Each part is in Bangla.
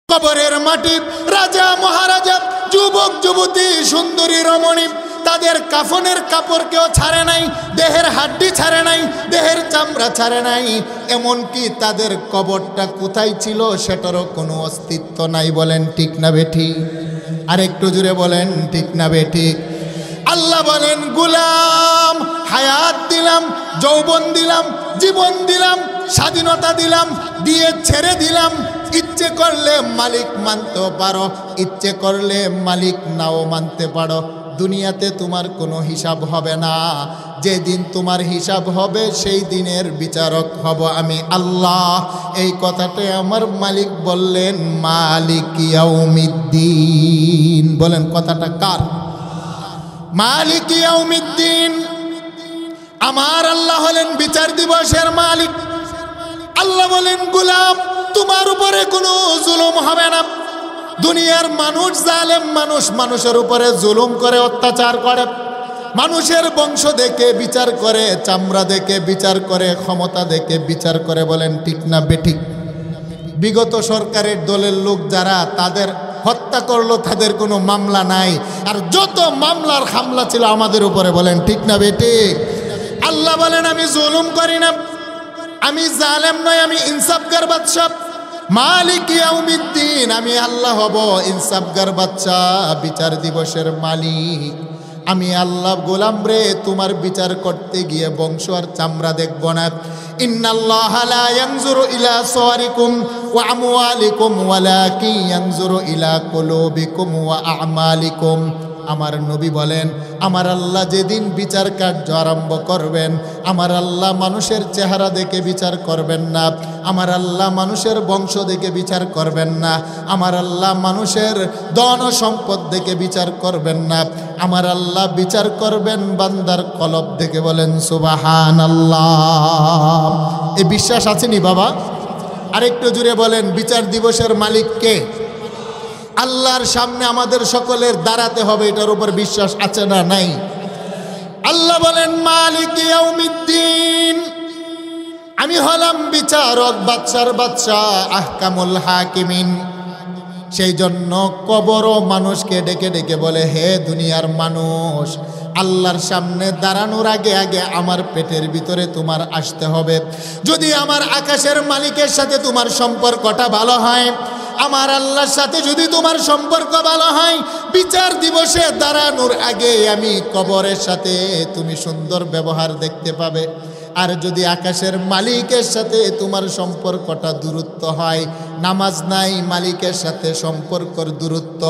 কবরের মাটি, রাজা মহারাজা, যুবক যুবতী, সুন্দরী রমণী, তাদের কাফনের কাপড় কেউ ছাড়ে নাই, দেহের হাড্ডি ছাড়ে নাই, দেহের চামড়া ছাড়ে নাই, এমনকি তাদের কবরটা কোথায় ছিল সেটারও কোনো অস্তিত্ব নাই। বলেন ঠিক না বেঠিক? আর একটু জুড়ে বলেন ঠিক না বেঠিক? আল্লাহ বলেন, গোলাম, হায়াত দিলাম, যৌবন দিলাম, জীবন দিলাম, স্বাধীনতা দিলাম, দিয়ে ছেড়ে দিলাম। ইচ্ছে করলে মালিক মানতে পারো, ইচ্ছে করলে মালিক নাও মানতে পারো। দুনিয়াতে তোমার কোনো হিসাব হবে না। যেদিন তোমার হিসাব হবে সেই দিনের বিচারক হব আমি আল্লাহ। এই কথাটাই আমার মালিক বললেন, মালিক ইয়াউমিদ্দিন। বলেন কথাটা কার? মালিক ইয়াউমিদ্দিন। আমার আল্লাহ হলেন বিচার দিবসের মালিক। আল্লাহ বলেন, গোলাম, তোমার উপরে কোনো জুলুম হবে না। দুনিয়ার মানুষ জালেম মানুষ, মানুষের উপরে জুলুম করে, অত্যাচার করে, মানুষের বংশ দেখে বিচার করে, চামড়া দেখে বিচার করে, ক্ষমতা দেখে বিচার করে। বলেন ঠিক না বেঠিক? বিগত সরকারের দলের লোক যারা তাদের হত্যা করলো, তাদের কোনো মামলা নাই, আর যত মামলার হামলা ছিল আমাদের উপরে। বলেন ঠিক না বেঠিক? আল্লাহ বলেন, আমি জুলুম করি না, আমি জালেম নয়, আমি ইনসাফগার বাদশা। মালিক ইয়াউমিদ্দিন, আমি আল্লাহ হব ইনসাফগার বাদশা, বিচার দিবসের মালিক। আমি আল্লাহ। গোলাম রে, তোমার বিচার করতে গিয়ে বংশ আর চামড়া দেখব না। ইন্নাল্লাহা লা ইয়ানজুরু ইলা সাওয়ারিকুম ওয়া আমওয়ালিকুম ওয়ালাকিন ইয়ানজুরু ইলা কুলুবিকুম ওয়া আ'মালিকুম। আমার নবী বলেন, আমার আল্লাহ যেদিন বিচার কার্য আরম্ভ করবেন, আমার আল্লাহ মানুষের চেহারা দেখে বিচার করবেন না, আমার আল্লাহ মানুষের বংশ দেখে বিচার করবেন না, আমার আল্লাহ মানুষের ধন সম্পদ দেখে বিচার করবেন না, আমার আল্লাহ বিচার করবেন বান্দার কলব দেখে। বলেন সুবহানাল্লাহ। এই বিশ্বাস আছেনি বাবা? আরেকটু জুড়ে বলেন, বিচার দিবসের মালিক কে? আল্লাহর সামনে আমাদের সকলের দাঁড়াতে হবে, এটার উপর বিশ্বাস আছে না নাই? আল্লাহ বলেন, মালিক ইয়াউমিদ্দিন, আমি হলাম বিচারক, বাদশার বাদশা, আহকামুল হাকিমিন। সেই জন্য কবরও মানুষকে ডেকে ডেকে বলে, হে দুনিয়ার মানুষ, আল্লাহর সামনে দাঁড়ানোর আগে আগে আমার পেটের ভিতরে তোমার আসতে হবে। যদি আমার আকাশের মালিকের সাথে তোমার সম্পর্কটা ভালো হয়, আমার আল্লাহর সাথে যদি তোমার সম্পর্ক ভালো হয়, বিচার দিবসে দাঁড়ানোর আগে আমি কবরের সাথে তুমি সুন্দর ব্যবহার দেখতে পাবে। আর যদি আকাশের মালিকের সাথে তোমার সম্পর্কটা দূরত্ব হয়, নামাজ নাই, মালিকের সাথে সম্পর্কর দূরত্ব,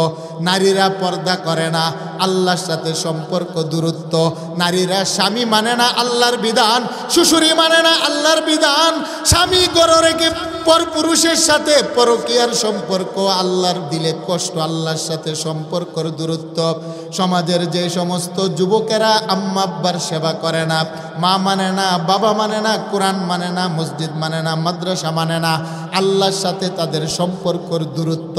নারীরা পর্দা করে না, আল্লাহর সাথে সম্পর্ক দূরত্ব, নারীরা স্বামী মানে না আল্লাহর বিধান, শ্বশুরি মানে না আল্লাহর বিধান, স্বামী গড়ে রেখে পরপুরুষের সাথে পরকীয়ার সম্পর্ক, আল্লাহর দিলে কষ্ট, আল্লাহর সাথে সম্পর্কর দূরত্ব। সমাজের যে সমস্ত যুবকেরা আম্মা আব্বার সেবা করে না, মা মানে না, বাবা মানে না, কোরআন মানে না, মসজিদ মানে না, মাদ্রাসা মানে না, আল্লাহর সাথে তাদের সম্পর্কর দূরত্ব।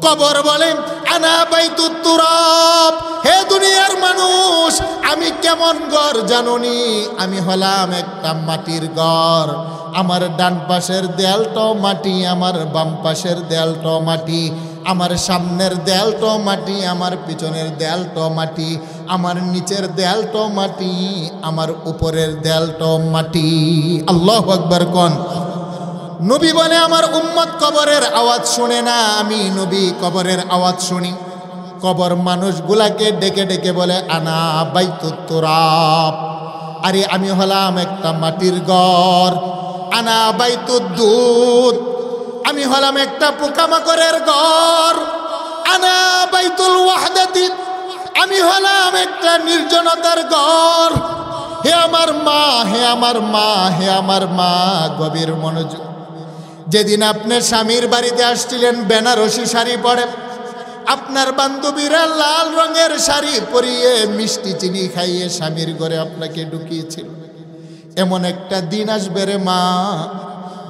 কবর বলে, আনা বাইতুত তুরাব, হে দুনিয়ার মানুষ, আমি কেমন ঘর জানোনি? আমি হলাম একটা মাটির ঘর। আমার ডান পাশের দেয়ালটাও মাটি, আমার বাম পাশের দেয়ালটাও মাটি, আমার সামনের দেয়ালটাও মাটি, আমার পিছনের দেয়ালটাও মাটি, আমার নিচের দেয়ালটাও মাটি, আমার উপরের দেয়ালটাও মাটি। আল্লাহু আকবার কোন। নবী বলে, আমার উম্মত কবরের আওয়াজ শুনে না, আমি নবী কবরের আওয়াজ শুনি। কবর মানুষগুলাকে ডেকে ডেকে বলে, আনা বাইতুত তুরাব, আরে আমি হলাম একটা মাটির ঘর। আনা বাইতুদ দুদ, আমি হলাম একটা পোকামাকড়ের ঘর। আনা বাইতুল ওয়াহদাতি, আমি হলাম একটা নির্জনতার ঘর। হে আমার মা, হে আমার মা, হে আমার মা, গভীর মনোযোগ। যেদিন আপনার স্বামীর বাড়িতে আসছিলেন, বেনারসি শাড়ি পরে, আপনার বান্ধবীরা লাল রঙের শাড়ি পরিয়ে মিষ্টি চিনি খাইয়ে স্বামীর ঘরে আপনাকে ঢুকিয়েছিল। এমন একটা দিন আসবে রে মা,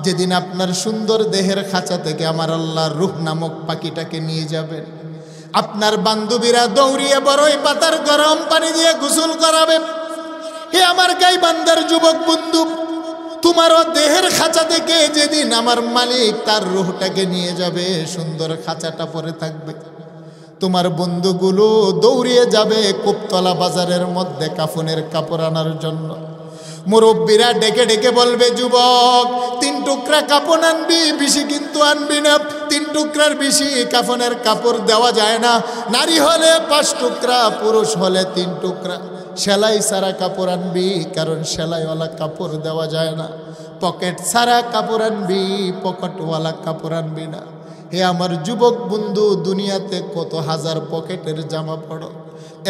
যেদিন আপনার সুন্দর দেহের খাঁচা থেকে আমার আল্লাহর রূহ নামক পাখিটাকে নিয়ে যাবেন। আপনার বান্ধবীরা দৌড়িয়ে বড়ই পাতার গরম পানি দিয়ে গোসল করাবে। হে আমার গাইবান্ধার যুবক বন্ধু, তোমারও দেহের খাঁচা থেকে যেদিন আমার মালিক তার রূহটাকে নিয়ে যাবে, সুন্দর খাঁচাটা পরে থাকবে। তোমার বন্ধুগুলো দৌড়িয়ে যাবে কুপতলা বাজারের মধ্যে কাফনের কাপড় আনার জন্য। মুরব্বীরা ডেকে ডেকে বলবে, যুবক 3 টুকরা কাপড় আনবি, বেশি কিন্তু আনবি না। 3 টুকরার বেশি কাফনের কাপড় দেওয়া যায় না। নারী হলে 5 টুকরা, পুরুষ হলে 3 টুকরা। সেলাই ছাড়া কাপড় আনবি, কারণ সেলাইওয়ালা কাপড় দেওয়া যায় না। পকেট ছাড়া কাপড় আনবি, পকেটওয়ালা কাপড় আনবি না। হে আমার যুবক বন্ধু, দুনিয়াতে কত হাজার পকেটের জামা পড়ো,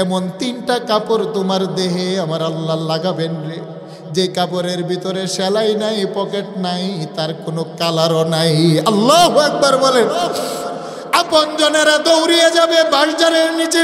এমন 3টা কাপড় তোমার দেহে আমার আল্লাহ লাগাবেন রে, যে কাপড়ের ভিতরে সেলাই নাই, পকেট নাই, তার কোনো কালারও নাই। আল্লাহু আকবার বলেন। আপনজনেরা দৌড়িয়ে যাবে বাঁশঝাড়ের নিচে,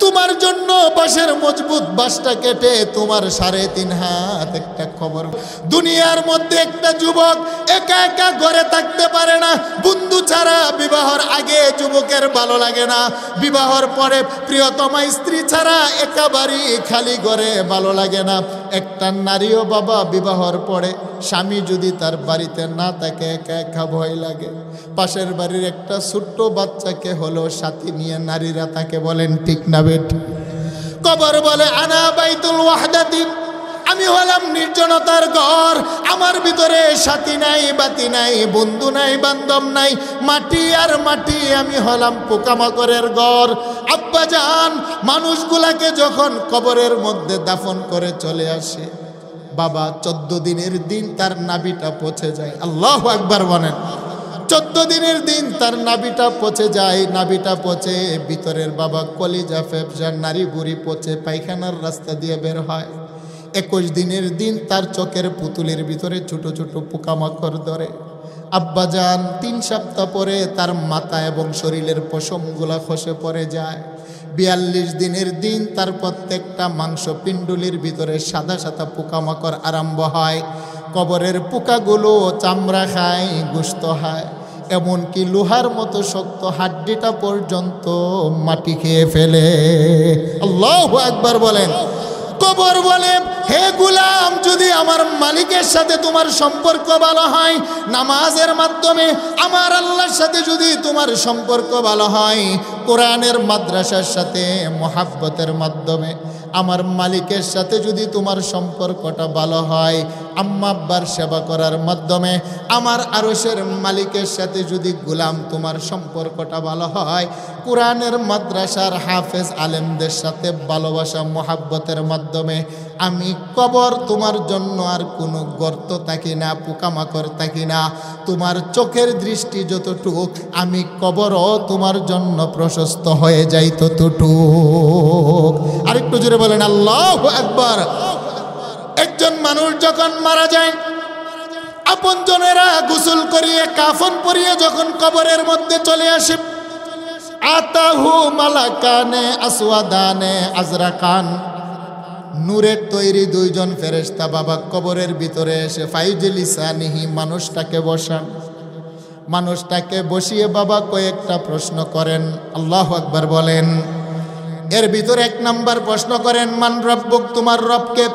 তোমার জন্য বাঁশের মজবুত বাঁশটা কেটে তোমার 3.5 হাত একটা খবর। দুনিয়ার মধ্যে একটা যুবক একা একা ঘরে থাকতে পারে না, বন্ধু ছাড়া। বিবাহর আগে যুবকের ভালো লাগে না, বিবাহর পরে প্রিয়তমা স্ত্রী ছাড়া একেবারেই খালি ঘরে ভালো লাগে না। একটা নারীও বাবা বিবাহর পরে স্বামী যদি তার বাড়িতে না থাকে একা একা ভয় লাগে। পাশের বাড়ির একটা ছোট্ট বাচ্চাকে হলো সাথী নিয়ে নারীরা তাকে বলেন, ঠিক না বেট? কবর বলে, আনা বাইতুল ওয়াহদাতি, আমি হলাম নির্জনতার ঘর। আমার ভিতরে সাথী নাই, বাতি নাই, বন্ধু নাই, বান্ধব নাই, মাটি আর মাটি। আমি হলাম পোকামাকড়ের ঘর। আব্বা জান মানুষগুলাকে যখন কবরের মধ্যে দাফন করে চলে আসে, বাবা 14 দিনের দিন তার নাভিটা পচে যায়। আল্লাহু আকবার বলেন। 14 দিনের দিন তার নাভিটা পচে যায়। নাভিটা পচে ভিতরের বাবা কলিজা, ফেফসা, নারী বুড়ি পচে পায়খানার রাস্তা দিয়ে বের হয়। 21 দিনের দিন তার চোখের পুতুলের ভিতরে ছোট ছোট পোকামাকড় ধরে। আব্বাজান 3 সপ্তাহ পরে তার মাথা এবং শরীরের পশমগুলা খসে পড়ে যায়। 42 দিনের দিন তার প্রত্যেকটা মাংস পিণ্ডুলির ভিতরে সাদা সাদা পোকামাকড় আরম্ভ হয়। কবরের পোকাগুলো চামড়া খায়, গোশত খায়, এমনকি লোহার মতো শক্ত হাড্ডিটা পর্যন্ত মাটি খেয়ে ফেলে। আল্লাহু আকবার বলেন। কবর বলে, হে গোলাম, যদি আমার মালিকের সাথে তোমার সম্পর্ক ভালো হয়, নামাজের মাধ্যমে আমার আল্লাহর সাথে যদি তোমার সম্পর্ক ভালো হয়, কোরআনের মাদ্রাসার সাথে মহাব্বতের মাধ্যমে আমার মালিকের সাথে যদি তোমার সম্পর্কটা ভালো হয়, আম্মা আব্বার সেবা করার মাধ্যমে আমার আরশের মালিকের সাথে যদি গোলাম তোমার সম্পর্কটা ভালো হয়, কোরআনের মাদ্রাসার হাফেজ আলেমদের সাথে ভালোবাসা মহাব্বতের মাধ্যমে আমি কবর তোমার জন্য আর কোনো গর্ত থাকি না, পোকামাকড় থাকি না। তোমার চোখের দৃষ্টি যতটুকু, আমি কবরও তোমার জন্য প্রশস্ত হয়ে যাই ততটুকু। আরেকটু জোরে বলেন আল্লাহু আকবার। একজন মানুষ যখন মারা যায়, আপনজনেরা গোসল করিয়ে কাফন পরিয়ে যখন কবরের মধ্যে চলে আসে, আতাহু মালাকানে আসওয়াদানে আজরাকান, নূরের তৈরি 2 জন ফেরেশতা বাবা কবরের ভিতরে এসে ফাইজলিসানিহি, মানুষটাকে বসান। মানুষটাকে বসিয়ে বাবা কয়েকটা প্রশ্ন করেন। আল্লাহু আকবার বলেন। এর ভিতরে 1 নাম্বার প্রশ্ন করেন, মান রব্বুক, তোমার রবকে।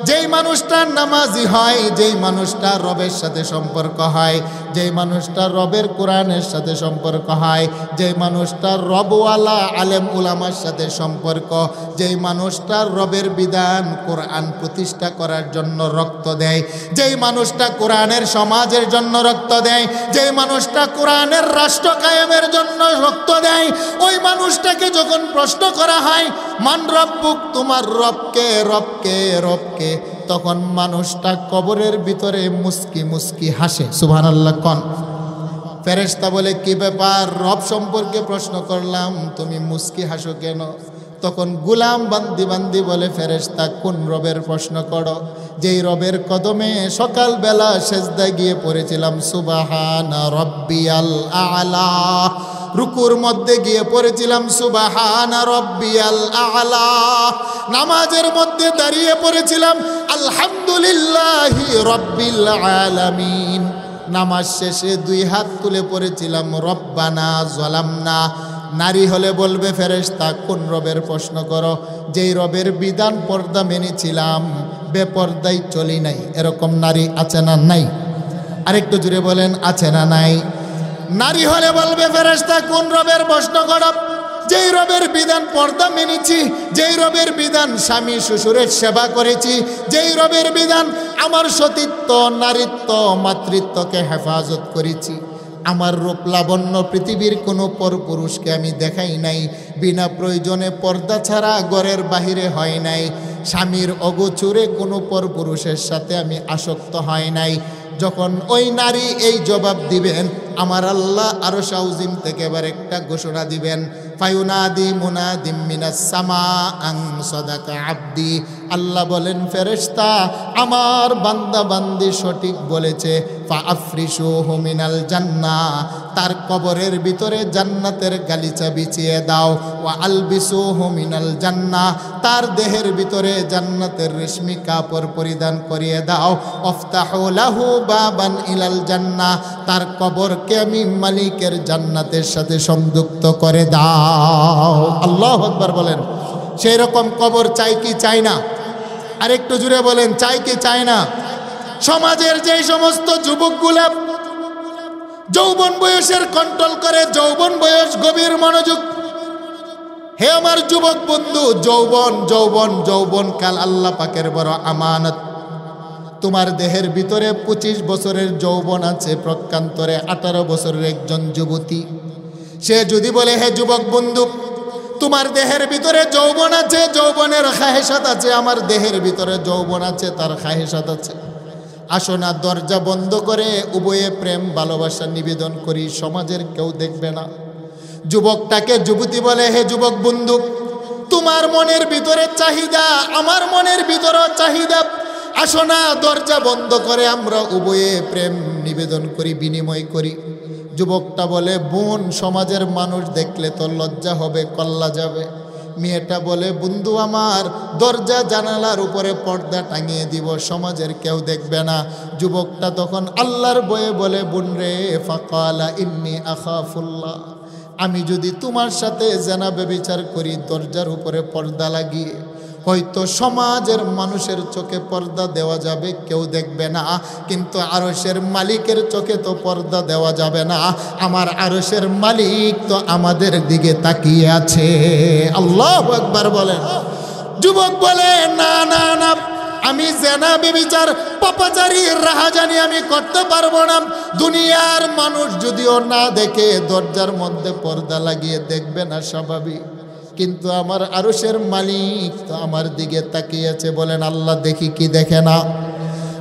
যেই মানুষটা নামাজি হয়, যেই মানুষটা রবের সাথে সম্পর্ক হয়, যেই মানুষটা রবের কোরআনের সাথে সম্পর্ক হয়, যেই মানুষটা রবওয়ালা আলেম উলামার সাথে সম্পর্ক, যেই মানুষটা রবের বিধান কোরআন প্রতিষ্ঠা করার জন্য রক্ত দেয়, যেই মানুষটা কোরআনের সমাজের জন্য রক্ত দেয়, যেই মানুষটা কোরআনের রাষ্ট্র কায়েমের জন্য রক্ত দেয়, ওই মানুষটাকে যখন প্রশ্ন করা হয়, মান রব্বুক, তোমার রবকে, রবকে, রবকে, তখন মানুষটা কবরের ভিতরে মুস্কি মুস্কি হাসে। সুবহানাল্লাহ কোন। ফেরেশতা বলে, কি ব্যাপার, রব সম্পর্কে প্রশ্ন করলাম, তুমি মুস্কি হাসো কেন? তখন গোলাম বান্দি বান্দি বলে, ফেরেশতা কোন রবের প্রশ্ন করো? যেই রবের কদমে সকালবেলা সেজদায় গিয়ে পড়েছিলাম সুবহানা রাব্বিয়াল আ'লা, রুকুর মধ্যে গিয়ে পড়েছিলাম সুবহানা রাব্বিয়াল আ'লা, নামাজের মধ্যে দাঁড়িয়ে পড়েছিলাম আলহামদুলিল্লাহি রাব্বিল আলামিন, নামাজ শেষে 2 হাত তুলে পড়েছিলাম রব্বানা যালামনা। নারী হলে বলবে, ফেরেশতা কোন রবের প্রশ্ন করো? যেই রবের বিধান পর্দা মেনেছিলাম বেপর্দাই চলি নাই, এরকম নারী আছে না নাই? আরেকটু জুড়ে বলেন আছে না নাই? নারী হলে বলবে ফেরেশতা কোন রবের প্রশ্ন করব, যেই রবের বিধান পর্দা মেনেছি, যেই রবের বিধান স্বামী শ্বশুরের সেবা করেছি, যেই রবের বিধান আমার সতীত্ব নারীত্ব মাতৃত্বকে হেফাজত করেছি, আমার রূপ লাবণ্য পৃথিবীর কোনো পরপুরুষকে আমি দেখাই নাই, বিনা প্রয়োজনে পর্দা ছাড়া ঘরের বাহিরে হয় নাই, স্বামীর অগোচরে কোনো পরপুরুষের সাথে আমি আসক্ত হয় নাই। যখন ওই নারী এই জবাব দিবেন, আমার আল্লাহ আরশ আযীম থেকে এবার একটা ঘোষণা দিবেন, ফায়ুনাদি মুনাদিম মিনাস সামা আন সাদাকা আবদি। আল্লাহ বলেন ফেরেশতা আমার বান্দা বান্দি সঠিক বলেছে, ফাআফরিশুহু মিনাল জান্নাহ, তার কবরের ভিতরে জান্নাতের গালিচা বিছিয়ে দাও, ওয়া আলবিসুহু মিনাল জান্নাহ, তার দেহের ভিতরে জান্নাতের রেশমি কাপড় পরিধান করিয়ে দাও, আফতাহু লাহু বাবান ইলাল জান্নাহ, তার কবরকে আমি মালিকের জান্নাতের সাথে সংযুক্ত করে দাও। আল্লাহু আকবার বলেন। সেই রকম কবর চাই কি চাই না? আরেকটু জুড়ে বলেন চাই কি চাই না? সমাজের যেই সমস্ত যুবকগুলা যৌবন বয়সের কন্ট্রোল করে, যৌবন বয়স গভীর মনোযোগ। হে আমার যুবক বন্ধু, যৌবন যৌবন যৌবন কাল আল্লাহ পাকের বড় আমানত। তোমার দেহের ভিতরে 25 বছরের যৌবন আছে, প্রকান্তরে 18 বছরের একজন যুবতী। সে যদি বলে হে যুবক বন্ধু তোমার দেহের ভিতরে যৌবন আছে, যৌবনের খাহেসাত আছে, আমার দেহের ভিতরে যৌবন আছে, তার খাহেসাত আছে, আসো না দরজা বন্ধ করে উভয়ে প্রেম ভালোবাসা নিবেদন করি, সমাজের কেউ দেখবে না। যুবকটাকে যুবতী বলে হে যুবক বন্ধু তোমার মনের ভিতরে চাহিদা, আমার মনের ভিতরে চাহিদা, আসো না দরজা বন্ধ করে আমরা উভয়ে প্রেম নিবেদন করি, বিনিময় করি। যুবকটা বলে বোন সমাজের মানুষ দেখলে তো লজ্জা হবে, কল্লা যাবে। মেয়েটা বলে বন্ধু আমার দরজা জানালার উপরে পর্দা টাঙিয়ে দিব, সমাজের কেউ দেখবে না। যুবকটা তখন আল্লাহর ভয়ে বলে বোন রে ফাকালা ইন্নী আখাফুল্লাহ, আমি যদি তোমার সাথে জেনা ব্যভিচার করি দরজার উপরে পর্দা লাগিয়ে, হয়তো সমাজের মানুষের চোখে পর্দা দেওয়া যাবে, কেউ দেখবে না, কিন্তু আরশের মালিকের চোখে তো পর্দা দেওয়া যাবে না। আমার আরশের মালিক তো আমাদের দিকে তাকিয়ে আছে। আল্লাহু আকবার বলেন। যুবক বলে না না না, আমি জেনা ব্যভিচার পাপাচারী রাহাজানি আমি করতে পারবো না। দুনিয়ার মানুষ যদিও না দেখে, দরজার মধ্যে পর্দা লাগিয়ে দেখবে না স্বাভাবিক, কিন্তু আমার আরশের মালিক তো আমার দিকে তাকিয়ে আছে। বলেন আল্লাহ দেখি কি দেখে না?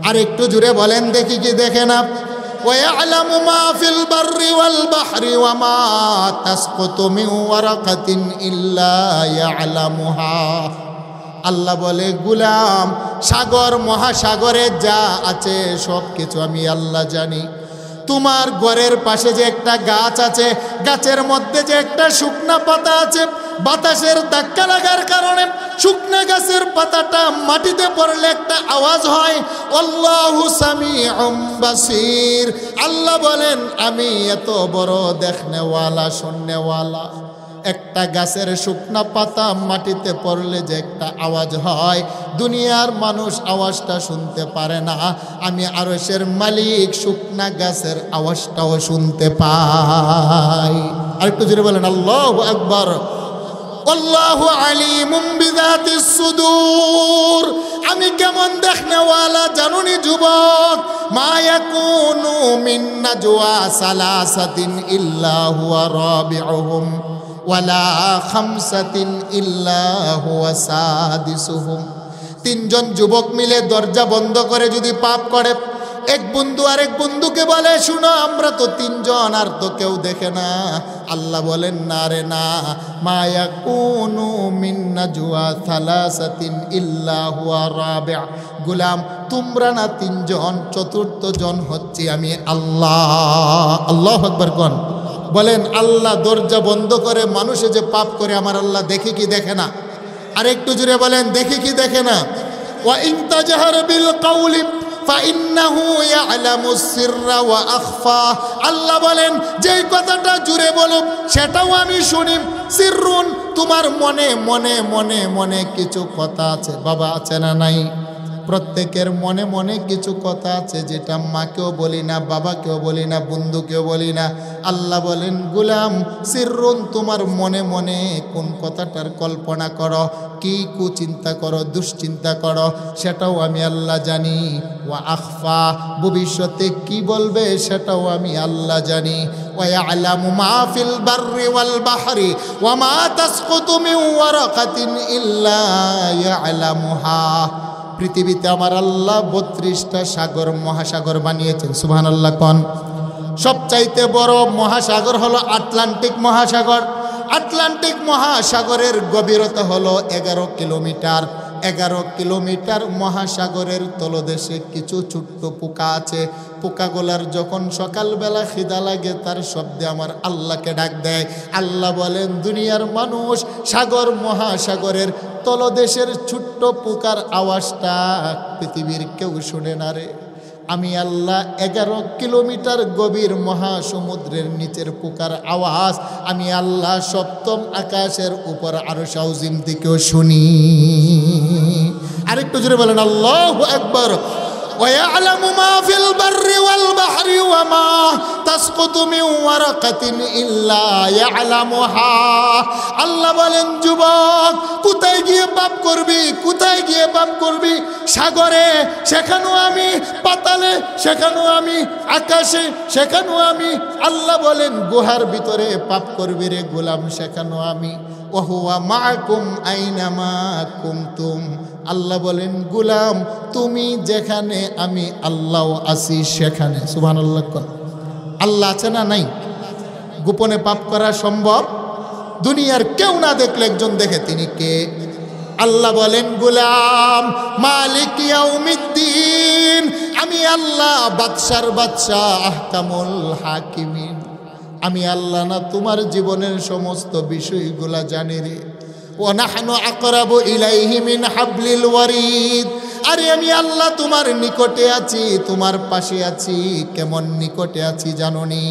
আর একটু জুড়ে বলেন দেখি কি দেখে না? وَيَعْلَمُ مَا فِي الْبَرِّ وَالْبَحْرِ وَمَا تَسْقُطُ مِنْ وَرَقَةٍ إِلَّا يَعْلَمُهَا। আল্লাহ বলে গুলাম সাগর মহাসাগরে যা আছে সব কিছু আমি আল্লাহ জানি। তোমার ঘরের পাশে যে একটা গাছ আছে, গাছের মধ্যে যে একটা শুকনা পাতা আছে, বাতাসের ধাক্কা লাগার কারণে শুকনা গাছের পাতাটা মাটিতে পড়লে একটা আওয়াজ হয়। আল্লাহু সামিউম বাসির। আল্লাহ বলেন আমি এত বড় দেখনেওয়ালা শুননেওয়ালা। একটা গাছের শুকনা পাতা মাটিতে পড়লে যে একটা আওয়াজ হয়, দুনিয়ার মানুষ আওয়াজটা শুনতে পারে না, আমি আরশের মালিক শুকনা গাছের আওয়াজটাও শুনতে পাই। আরেকটু জোরে বলেন আল্লাহু আকবার। আল্লাহু আলিমুম বিযাতিস সুদূর। আমি কেমন দেখনেওয়ালা জানুনি যুবক। মা ইয়াকুনু মিন নাজওয়া সালাসাতিন ইল্লা হুয়া রাবিউহুম ওয়ালা খামসাতিন ইল্লা হুয়া সাদিসুহুম। তিনজন যুবক মিলে দরজা বন্ধ করে যদি পাপ করে, এক বন্ধু আরেক বন্ধুকে বলে শুনো আমরা তো তিনজন, আর তো কেউ দেখে না। আল্লাহ বলেন না রে না, মা ইয়াকুনু মিন নাজওয়া সালাসাতিন ইল্লা হুয়া রাবিউ। গোলাম তোমরা না তিনজন, চতুর্থ জন হচ্ছে আমি আল্লাহ। আল্লাহু আকবার কোন বলেন। আল্লাহ দরজা বন্ধ করে মানুষে যে পাপ করে আমার আল্লাহ দেখে কি দেখে না? আর একটু জুড়ে বলেন দেখে কি দেখে না? ওয়া ইন তাজহার বিল কাউলি ফাইন্নাহু ইয়ালামুস সিররা ওয়া আখফা। আল্লাহ বলেন যেই কথাটা জুড়ে বলো সেটাও আমি শুনি। সিররুন তোমার মনে মনে মনে মনে কিছু কথা আছে বাবা, আছে না নাই? প্রত্যেকের মনে মনে কিছু কথা আছে যেটা মাকেও বলি না, বাবাকেও বলি না, বন্ধুকেও বলি না। আল্লাহ বলেন, গুলাম সিররুন, তোমার মনে মনে কোন কথাটার কল্পনা করো, কি কুচিন্তা করো, দুশ্চিন্তা করো, সেটাও আমি আল্লাহ জানি। ওয়া আখফা, ভবিষ্যতে কি বলবে সেটাও আমি আল্লাহ জানি। ওয়া ইয়ালামু মা ফিল বাররি ওয়াল বাহরি ওয়া মা তাসকুতু মিন ওয়ারাকাতিন ইল্লা ইয়ালামুহা। পৃথিবীতে আমার আল্লাহ 32টা সাগর মহাসাগর বানিয়েছেন, সুবহানাল্লাহ কোন। সবচাইতে বড় মহাসাগর হলো আটলান্টিক মহাসাগর। আটলান্টিক মহাসাগরের গভীরতা হলো 11 কিলোমিটার। 11 কিলোমিটার মহাসাগরের তলদেশে কিছু ছোট্ট পোকা আছে। পোকাগুলার যখন সকালবেলা খিদা লাগে তার শব্দে আমার আল্লাহকে ডাক দেয়। আল্লাহ বলেন, দুনিয়ার মানুষ সাগর মহাসাগরের তলদেশের ছোট্ট পোকার আওয়াজটা পৃথিবীর কেউ শুনে না রে। আমি আল্লাহ 11 কিলোমিটার গভীর মহাসমুদ্রের নিচের পোকার আওয়াজ আমি আল্লাহ সপ্তম আকাশের উপর আরশ আযীম থেকেও শুনি। আরেকটু জোরে বলেন আল্লাহু আকবার। ويعلم ما في البر والبحر وما تسقط من ورقة إلا يعلمها। আল্লাহ বলেন, যুবক কোথায় গিয়ে পাপ করবি, কোথায় গিয়ে পাপ করবি? সাগরে সেখানেও আমি, পাতালে সেখানেও আমি, আকাশে সেখানেও আমি। আল্লাহ বলেন, গুহার ভিতরে পাপ করবি রে গোলাম, সেখানেও আমি। ওহুয়া মাকুম আইনামা কুনতুম। আল্লাহ বলেন, গুলাম তুমি যেখানে আমি আল্লাহ আছি সেখানে। সুবহানাল্লাহ। আল্লাহ আছে না নাই? গোপনে পাপ করা সম্ভব? দুনিয়ার কেউ না দেখলে একজন দেখে, তিনি কে? আল্লাহ বলেন, গুলাম মালিক ইয়াউমিদ্দিন, আমি আল্লাহ বাদশার বাদশাহ, আহকামুল হাকিমিন। আমি আল্লাহ না তোমার জীবনের সমস্ত বিষয়গুলা জানি রে। ওয়া নাহনু আকরাবু ইলাইহি মিন হাবলিল ওয়ারিদ। আরে আমি আল্লাহ তোমার নিকটে আছি, তোমার পাশে আছি। কেমন নিকটে আছি জানোনি?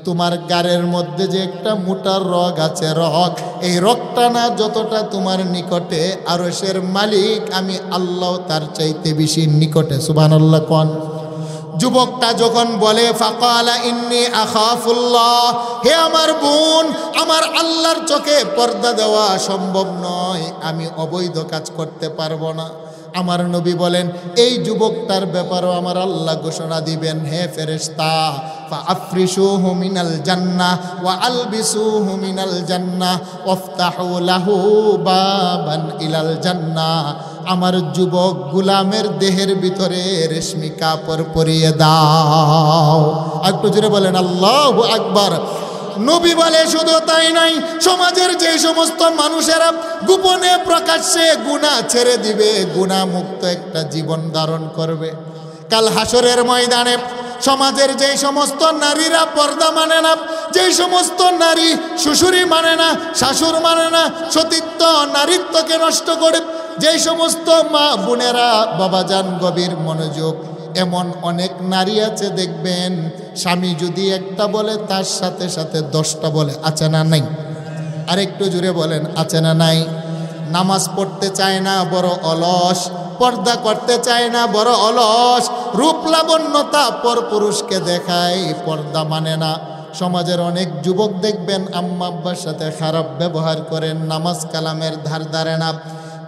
তোমার গাড়ের মধ্যে যে একটা মোটার রগ আছে, রগ, এই রগটা না যতটা তোমার নিকটে, আরশের মালিক আমি আল্লাহ তার চাইতে বেশি নিকটে। সুবহানাল্লাহ কোন। যুবকটা যখন বলে, ফাকালা ইন্নী আখাফুল্লাহ, হে আমার বোন, আমার আল্লাহর চোখে পর্দা দেওয়া সম্ভব নয়, আমি অবৈধ কাজ করতে পারবো না। আমার নবী বলেন, এই যুবকটার ব্যাপারেও আমার আল্লাহ ঘোষণা দিবেন, হে ফেরেশতা, ফাআফরিশুহু মিনাল জান্নাহ ওয়া আলবিসুহু মিনাল জান্নাহ ওয়াফতাহু লাহু বাবান ইলাল জান্নাহ। আমার যুবক গুলামের দেহের ভিতরে রেশমি কাপড় পরিয়ে দাও। একটু জোরে বলেন আল্লাহু আকবার। নবী বলে, শুধু তাই নাই, সমাজের যে সমস্ত মানুষেরা গোপনে প্রকাশ্যে গুনাহ ছেড়ে দিবে, গুনাহ মুক্ত একটা জীবন ধারণ করবে, কাল হাসরের ময়দানে সমাজের যে সমস্ত নারীরা পর্দা মানে না, যে সমস্ত নারী শ্বশুরি মানে না, শাশুর মানে না, সতীত্ব নারীত্বকে নষ্ট করে, যে সমস্ত মা বোনেরা বাবাজান গভীর মনোযোগ, এমন অনেক নারী আছে দেখবেন স্বামী যদি একটা বলে তার সাথে সাথে 10টা বলে, আছে না নাই? আরেকটু জুড়ে বলেন, আছে না নাই? নামাজ পড়তে চায় না, বড় অলস। পর্দা করতে চায় না, বড় অলস। রূপ লাবণ্যতা পর পুরুষকে দেখায়, পর্দা মানে না। সমাজের অনেক যুবক দেখবেন আম্মা আব্বার সাথে খারাপ ব্যবহার করেন, নামাজ কালামের ধার ধারে না।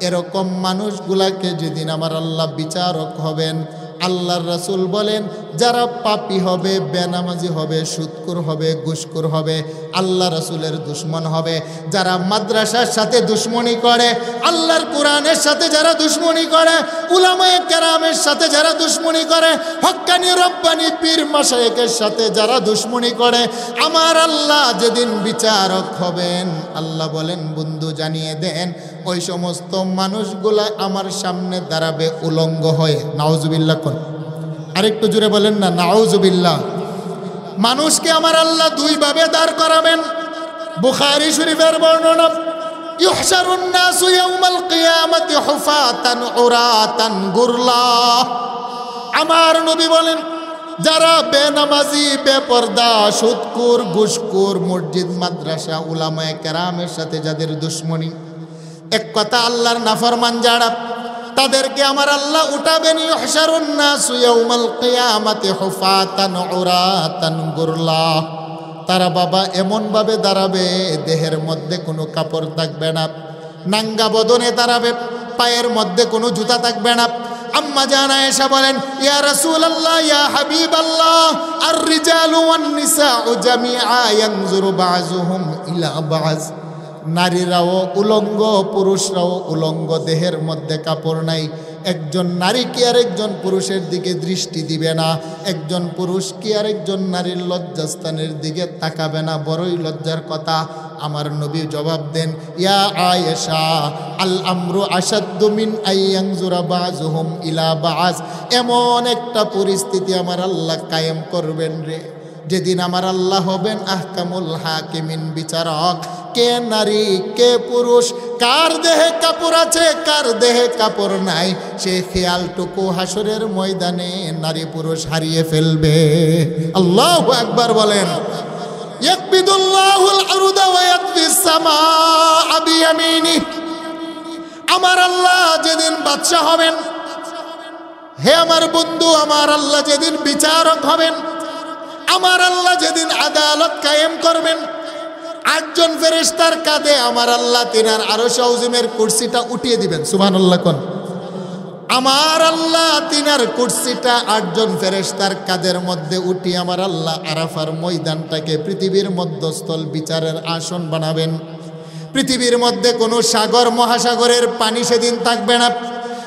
এরকম মানুষগুলাকে যেদিন আমার আল্লাহ বিচারক হবেন, আল্লাহর রাসূল বলেন, যারা পাপী হবে, বেনামাজি হবে, সুদখোর হবে, ঘুষখোর হবে, আল্লাহ রাসূলের দুশমন হবে, যারা মাদ্রাসার সাথে দুশমনি করে, আল্লাহর কোরআনের সাথে যারা দুশমনি করে, উলামায়ে কেরামের সাথে যারা দুশমনি করে, হক্কানি রব্বানি পীর মাশায়েখের সাথে যারা দুশমনি করে, আমার আল্লাহ যেদিন বিচারক হবেন, আল্লাহ বলেন, বন্ধু জানিয়ে দেন, ওই সমস্ত মানুষগুলা আমার সামনে দাঁড়াবে উলঙ্গ হয়ে। নাউজুবিল্লাহ কোন। আরেকটু জুড়ে বলেন না নাউজুবিল্লাহ। মানুষকে আমার আল্লাহ দুইভাবে দাঁড় করাবেন। বুখারী শরীফের বর্ণনা, ইউহশারুন নাসু ইয়াউমাল কিয়ামাতি হুফাতান উরাতান গুরলা। আমার নবী বলেন, যারা বেনামাজি, বেপর্দা, সুদখোর, ঘুষখোর, মসজিদ মাদ্রাসা উলামায়ে কেরামের সাথে যাদের দুশ্মনী, এক কথা আল্লাহর নাফরমান যারা, তাদেরকে আমার আল্লাহ উঠাবেন। ইহশারুন নাসু ইয়াউমাল কিয়ামাতি হুফাতান উরাতান গুরলা। তারা বাবা এমনভাবে দাঁড়াবে, দেহের মধ্যে কোনো কাপড় থাকবে না, নাঙ্গা বদনে দাঁড়াবে, পায়ের মধ্যে কোনো জুতা থাকবে না। আম্মা জান আয়েশা বলেন, ইয়া রাসূলুল্লাহ, ইয়া হাবিবাল্লাহ, আর রিজালু ওয়ান নিসাউ জামিআ ইয়ানজুরু বাযুহুম ইলা বায। নারীরাও উলঙ্গ, পুরুষরাও উলঙ্গ, দেহের মধ্যে কাপড় নাই। একজন নারী কি আরেকজন পুরুষের দিকে দৃষ্টি দিবে না, একজন পুরুষ কি আরেকজন নারীর লজ্জাস্থানের দিকে তাকাবে না। বড়ই লজ্জার কথা। আমার নবী জবাব দেন, ইয়া আয়েশা, আল আমরু আশাদ্দু মিন আইয়ানজুরা বাযুহুম ইলা বায। এমন একটা পরিস্থিতি আমার আল্লাহ কায়েম করবেন রে, যেদিন আমার আল্লাহ হবেন আহকামুল হাকিমিন, বিচারক। কে নারী, কে পুরুষ, কার দেহে কাপড় আছে, কার দেহে কাপড় নাই, সে খেয়ালটুকু হাসরের ময়দানে নারী পুরুষ হারিয়ে ফেলবে। আল্লাহু আকবার বলেন। ইয়াকবিদুল্লাহুল আরদা ওয়া ইয়াতফিস সামাআ বিয়ামিনি। আমার আল্লাহ যেদিন বাদশা হবেন, হে আমার বন্ধু, আমার আল্লাহ যেদিন বিচারক হবেন, আমার আল্লাহ যেদিন আদালত কায়েম করবেন, 8 জন ফেরেশতার কাঁধে আমার আল্লাহ তিনার আরশ আযিমের কুরসিটা উঠিয়ে দিবেন। সুবহানাল্লাহ কোন। আমার আল্লাহ তিনার কুরসিটা 8 জন ফেরেশতার কাঁধের মধ্যে উঠিয়ে আমার আল্লাহ আরাফার ময়দানটাকে পৃথিবীর মধ্যস্থল বিচারের আসন বানাবেন। পৃথিবীর মধ্যে কোনো সাগর মহাসাগরের পানি সেদিন থাকবে না।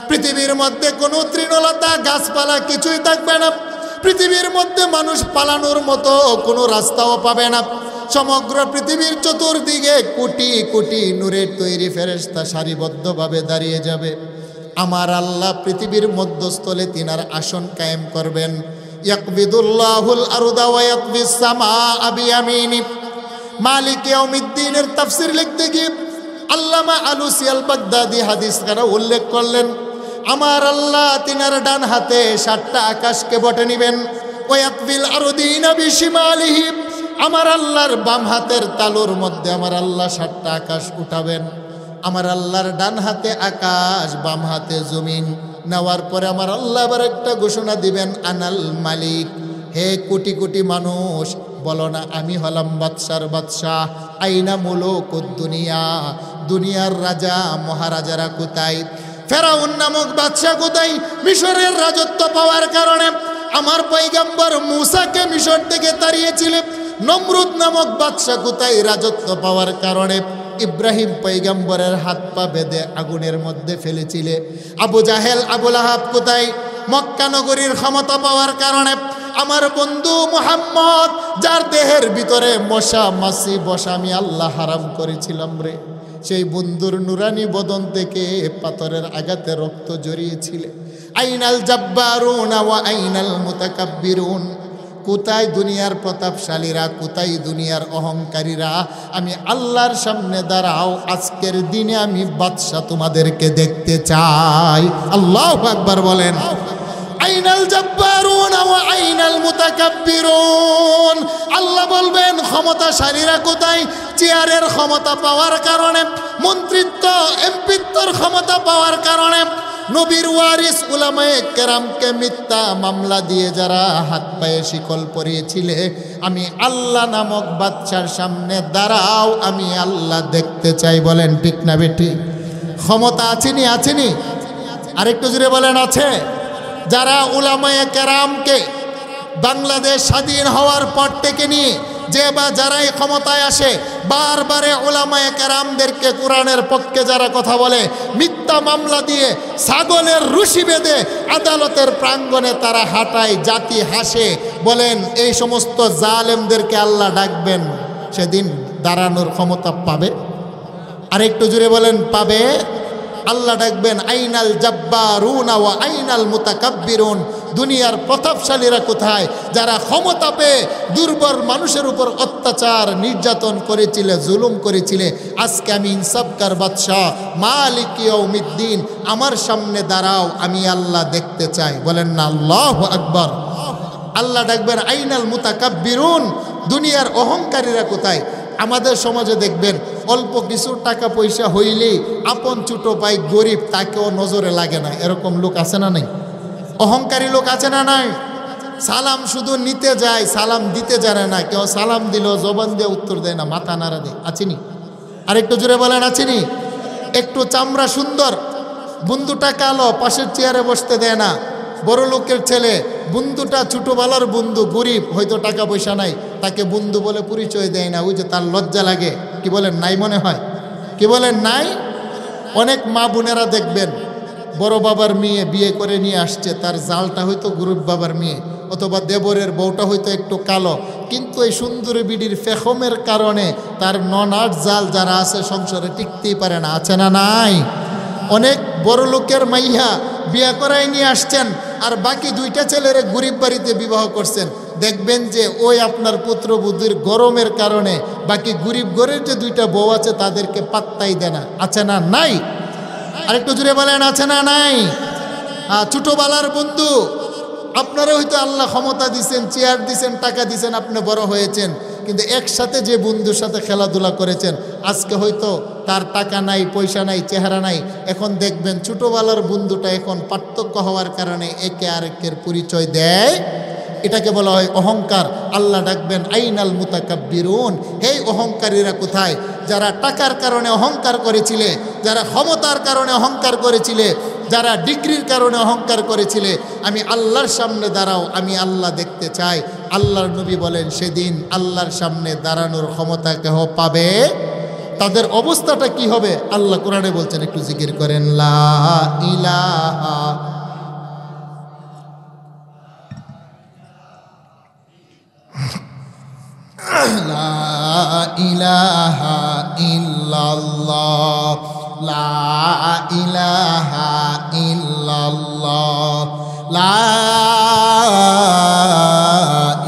পৃথিবীর মধ্যে কোনো তৃণলতা গাছপালা কিছুই থাকবে না। পৃথিবীর মধ্যে মানুষ পালানোর মতো কোনো রাস্তাও পাবে না। সমগ্র পৃথিবীর চতুর্দিকে কোটি কোটি নূরের তৈরি ফেরেশতা সারিবদ্ধভাবে দাঁড়িয়ে যাবে। আমার আল্লাহ পৃথিবীর মধ্যস্থলে তিনার আসন কায়েম করবেন। ইয়াকবিদুল্লাহুল আরদা ওয়া ইয়াতফিস সামাআ বিয়ামিনি। মালিক ইয়াউমিদ্দিনের তাফসীর লিখতে গিয়ে আল্লামা আলুসি আল বাগদাদি হাদিস কারা উল্লেখ করলেন, আমার আল্লাহ তিনার ডান হাতে 7টা আকাশকে বটে নিবেন। ওয়াকবিল আরদিনা বিশিমালিহি। আমার আল্লাহর বাম হাতের তালুর মধ্যে আমার আল্লাহ 7টা আকাশ উঠাবেন। আমার আল্লাহর ডান হাতে আকাশ, বাম হাতে জমিন নেওয়ার পরে আমার আল্লাহ আবার একটা ঘোষণা দিবেন, আনাল মালিক। হে কোটি কোটি মানুষ, বলো না আমি হলাম বাদশার বাদশাহ। আইনা মুলুকুদ দুনিয়া। দুনিয়ার রাজা মহারাজারা কোথায়? ফেরাউন নামক বাদশা কোথায়? মিশরের রাজত্ব পাওয়ার কারণে আমার পয়গম্বর মূসাকে মিশর থেকে তাড়িয়েছিলেন। নমরুদ নামক বাদশা কোথায়? রাজত্ব পাওয়ার কারণে ইব্রাহিম পয়গম্বরের হাত পা বেঁধে আগুনের মধ্যে ফেলেছিলে। আবু জাহেল, আবু লাহাব কোথায়? মক্কা নগরীর ক্ষমতা পাওয়ার কারণে আমার বন্ধু মুহাম্মদ, যার দেহের ভিতরে মশা মাছি বসা আমি আল্লাহ হারাম করেছিলাম রে, সেই বন্ধুর নুরানি বদন থেকে পাথরের আঘাতে রক্ত জড়িয়েছিলে। আইনাল জাব্বারুন ওয়া আইনাল মুতাকাব্বিরুন। কোথায় দুনিয়ার প্রতাপশালীরা, কোথায় দুনিয়ার অহংকারীরা? আমি আল্লাহর সামনে দাঁড়াও, আজকের দিনে আমি বাদশা তোমাদেরকে দেখতে চাই। আল্লাহু আকবার বলেন। আইনাল জাব্বারুন ওয়া আইনাল মুতাকাব্বিরুন। আল্লাহ বলবেন ক্ষমতাশালীরা কোথায়? চেয়ারের ক্ষমতা পাওয়ার কারণে, মন্ত্রিত্ব এমপিত্বর ক্ষমতা পাওয়ার কারণে নবীর ওয়ারিস উলামায়ে কেরামকে মিথ্যা মামলা দিয়ে যারা হাত পায়ে শিকল পরিয়েছিলে, আমি আল্লাহ নামক বাদশার সামনে দাঁড়াও, আমি আল্লাহ দেখতে চাই। বলেন ঠিক না বেটি? ক্ষমতা আছেনি? আছেনি? আরেকটু জোরে বলেন আছে? যারা উলামায়ে কেরামকে বাংলাদেশ স্বাধীন হওয়ার পর থেকে নিয়ে যে বা যারাই ক্ষমতায় আসে, বারবারে উলামায়ে কেরামদেরকে কোরআনের পক্ষে যারা কথা বলে, মিথ্যা মামলা দিয়ে ছাগলের রশি বেঁধে আদালতের প্রাঙ্গণে তারা হাঁটায়, জাতি হাসে। বলেন এই সমস্ত জালেমদেরকে আল্লাহ ডাকবেন, সেদিন দাঁড়ানোর ক্ষমতা পাবে? আরেকটু জুড়ে বলেন পাবে? আল্লাহ ডাকবেন আইনাল জাব্বারুন ওয়া আইনাল মুতাকাব্বিরুন। দুনিয়ার প্রতাপশালীরা কোথায়? যারা ক্ষমতা পেয়ে দুর্বল মানুষের উপর অত্যাচার নির্যাতন করেছিলে, জুলুম করেছিলে। আজকে আমি ইনসাফকার বাদশাহ মালিক ইয়াউমিদ্দিন, আমার সামনে দাঁড়াও, আমি আল্লাহ দেখতে চাই। বলেন না আল্লাহু আকবার। আল্লাহ ডাকবেন আইনাল মুতাকাব্বিরুন, দুনিয়ার অহংকারীরা কোথায়? আমাদের সমাজে দেখবেন অল্প কিছু টাকা পয়সা হইলেই আপন ছোটো ভাই গরিব তাকেও নজরে লাগে না, এরকম লোক আছে না নাই? অহংকারী লোক আছে না নাই? সালাম শুধু নিতে যায়, সালাম দিতে জানে না। কেউ সালাম দিল জবান দিয়ে উত্তর দেয় না, মাথা নাড়া দেয়। আছেনি? আর একটু জোরে বলেন আছেনি? একটু চামড়া সুন্দর, বন্ধুটা কালো, পাশের চেয়ারে বসতে দেয় না। বড় লোকের ছেলে, বন্ধুটা ছোটোবেলার বন্ধু, গরিব, হয়তো টাকা পয়সা নাই, তাকে বন্ধু বলে পরিচয় দেয় না। ওই যে তার লজ্জা লাগে। কি বলেন নাই? মনে হয় কি বলেন নাই? অনেক মা বোনেরা দেখবেন বড় বাবার মেয়ে বিয়ে করে নিয়ে আসছে, তার জালটা হয়তো গরিব বাবার মেয়ে, অথবা দেবরের বউটা হয়তো একটু কালো, কিন্তু এই সুন্দরী বিডির ফেখমের কারণে তার ননার জাল যারা আছে সংসারে টিকতেই পারে না। আছে না নাই? অনেক বড় লোকের মাইয়া বিয়ে করাই নিয়ে আসছেন, আর বাকি দুইটা ছেলেরে গরিব বাড়িতে বিবাহ করছেন। দেখবেন যে ওই আপনার পুত্রবধূর গরমের কারণে বাকি গরিব ঘরের যে দুইটা বউ আছে তাদেরকে পাত্তাই দেয় না। আছে না নাই? আরেকটু জুড়ে বলেন আছে না নাই? ছোটোবেলার বন্ধু, আপনারা হয়তো আল্লাহ ক্ষমতা দিছেন, চেয়ার দিছেন, টাকা দিছেন, আপনি বড় হয়েছেন, কিন্তু একসাথে যে বন্ধুর সাথে খেলাধুলা করেছেন, আজকে হয়তো তার টাকা নাই, পয়সা নাই, চেহারা নাই। এখন দেখবেন ছোটোবেলার বন্ধুটা এখন পার্থক্য হওয়ার কারণে একে আরেকের পরিচয় দেয়। এটাকে বলা হয় অহংকার। আল্লাহ ডাকবেন আইনাল মুতাকাব্বিরুন, হে অহংকারীরা কোথায়? যারা টাকার কারণে অহংকার করেছিলে, যারা ক্ষমতার কারণে অহংকার করেছিলে, যারা ডিগ্রির কারণে অহংকার করেছিলে, আমি আল্লাহর সামনে দাঁড়াও, আমি আল্লাহ দেখতে চাই। আল্লাহর নবী বলেন সেদিন আল্লাহর সামনে দাঁড়ানোর ক্ষমতা কেহ পাবে? তাদের অবস্থাটা কি হবে? আল্লাহ কোরআনে বলছেন, একটু জিকির করেন, লা ইলাহা লা ইলাহা ইল্লাল্লাহ, লা ইলাহা ইল্লাল্লাহ, লা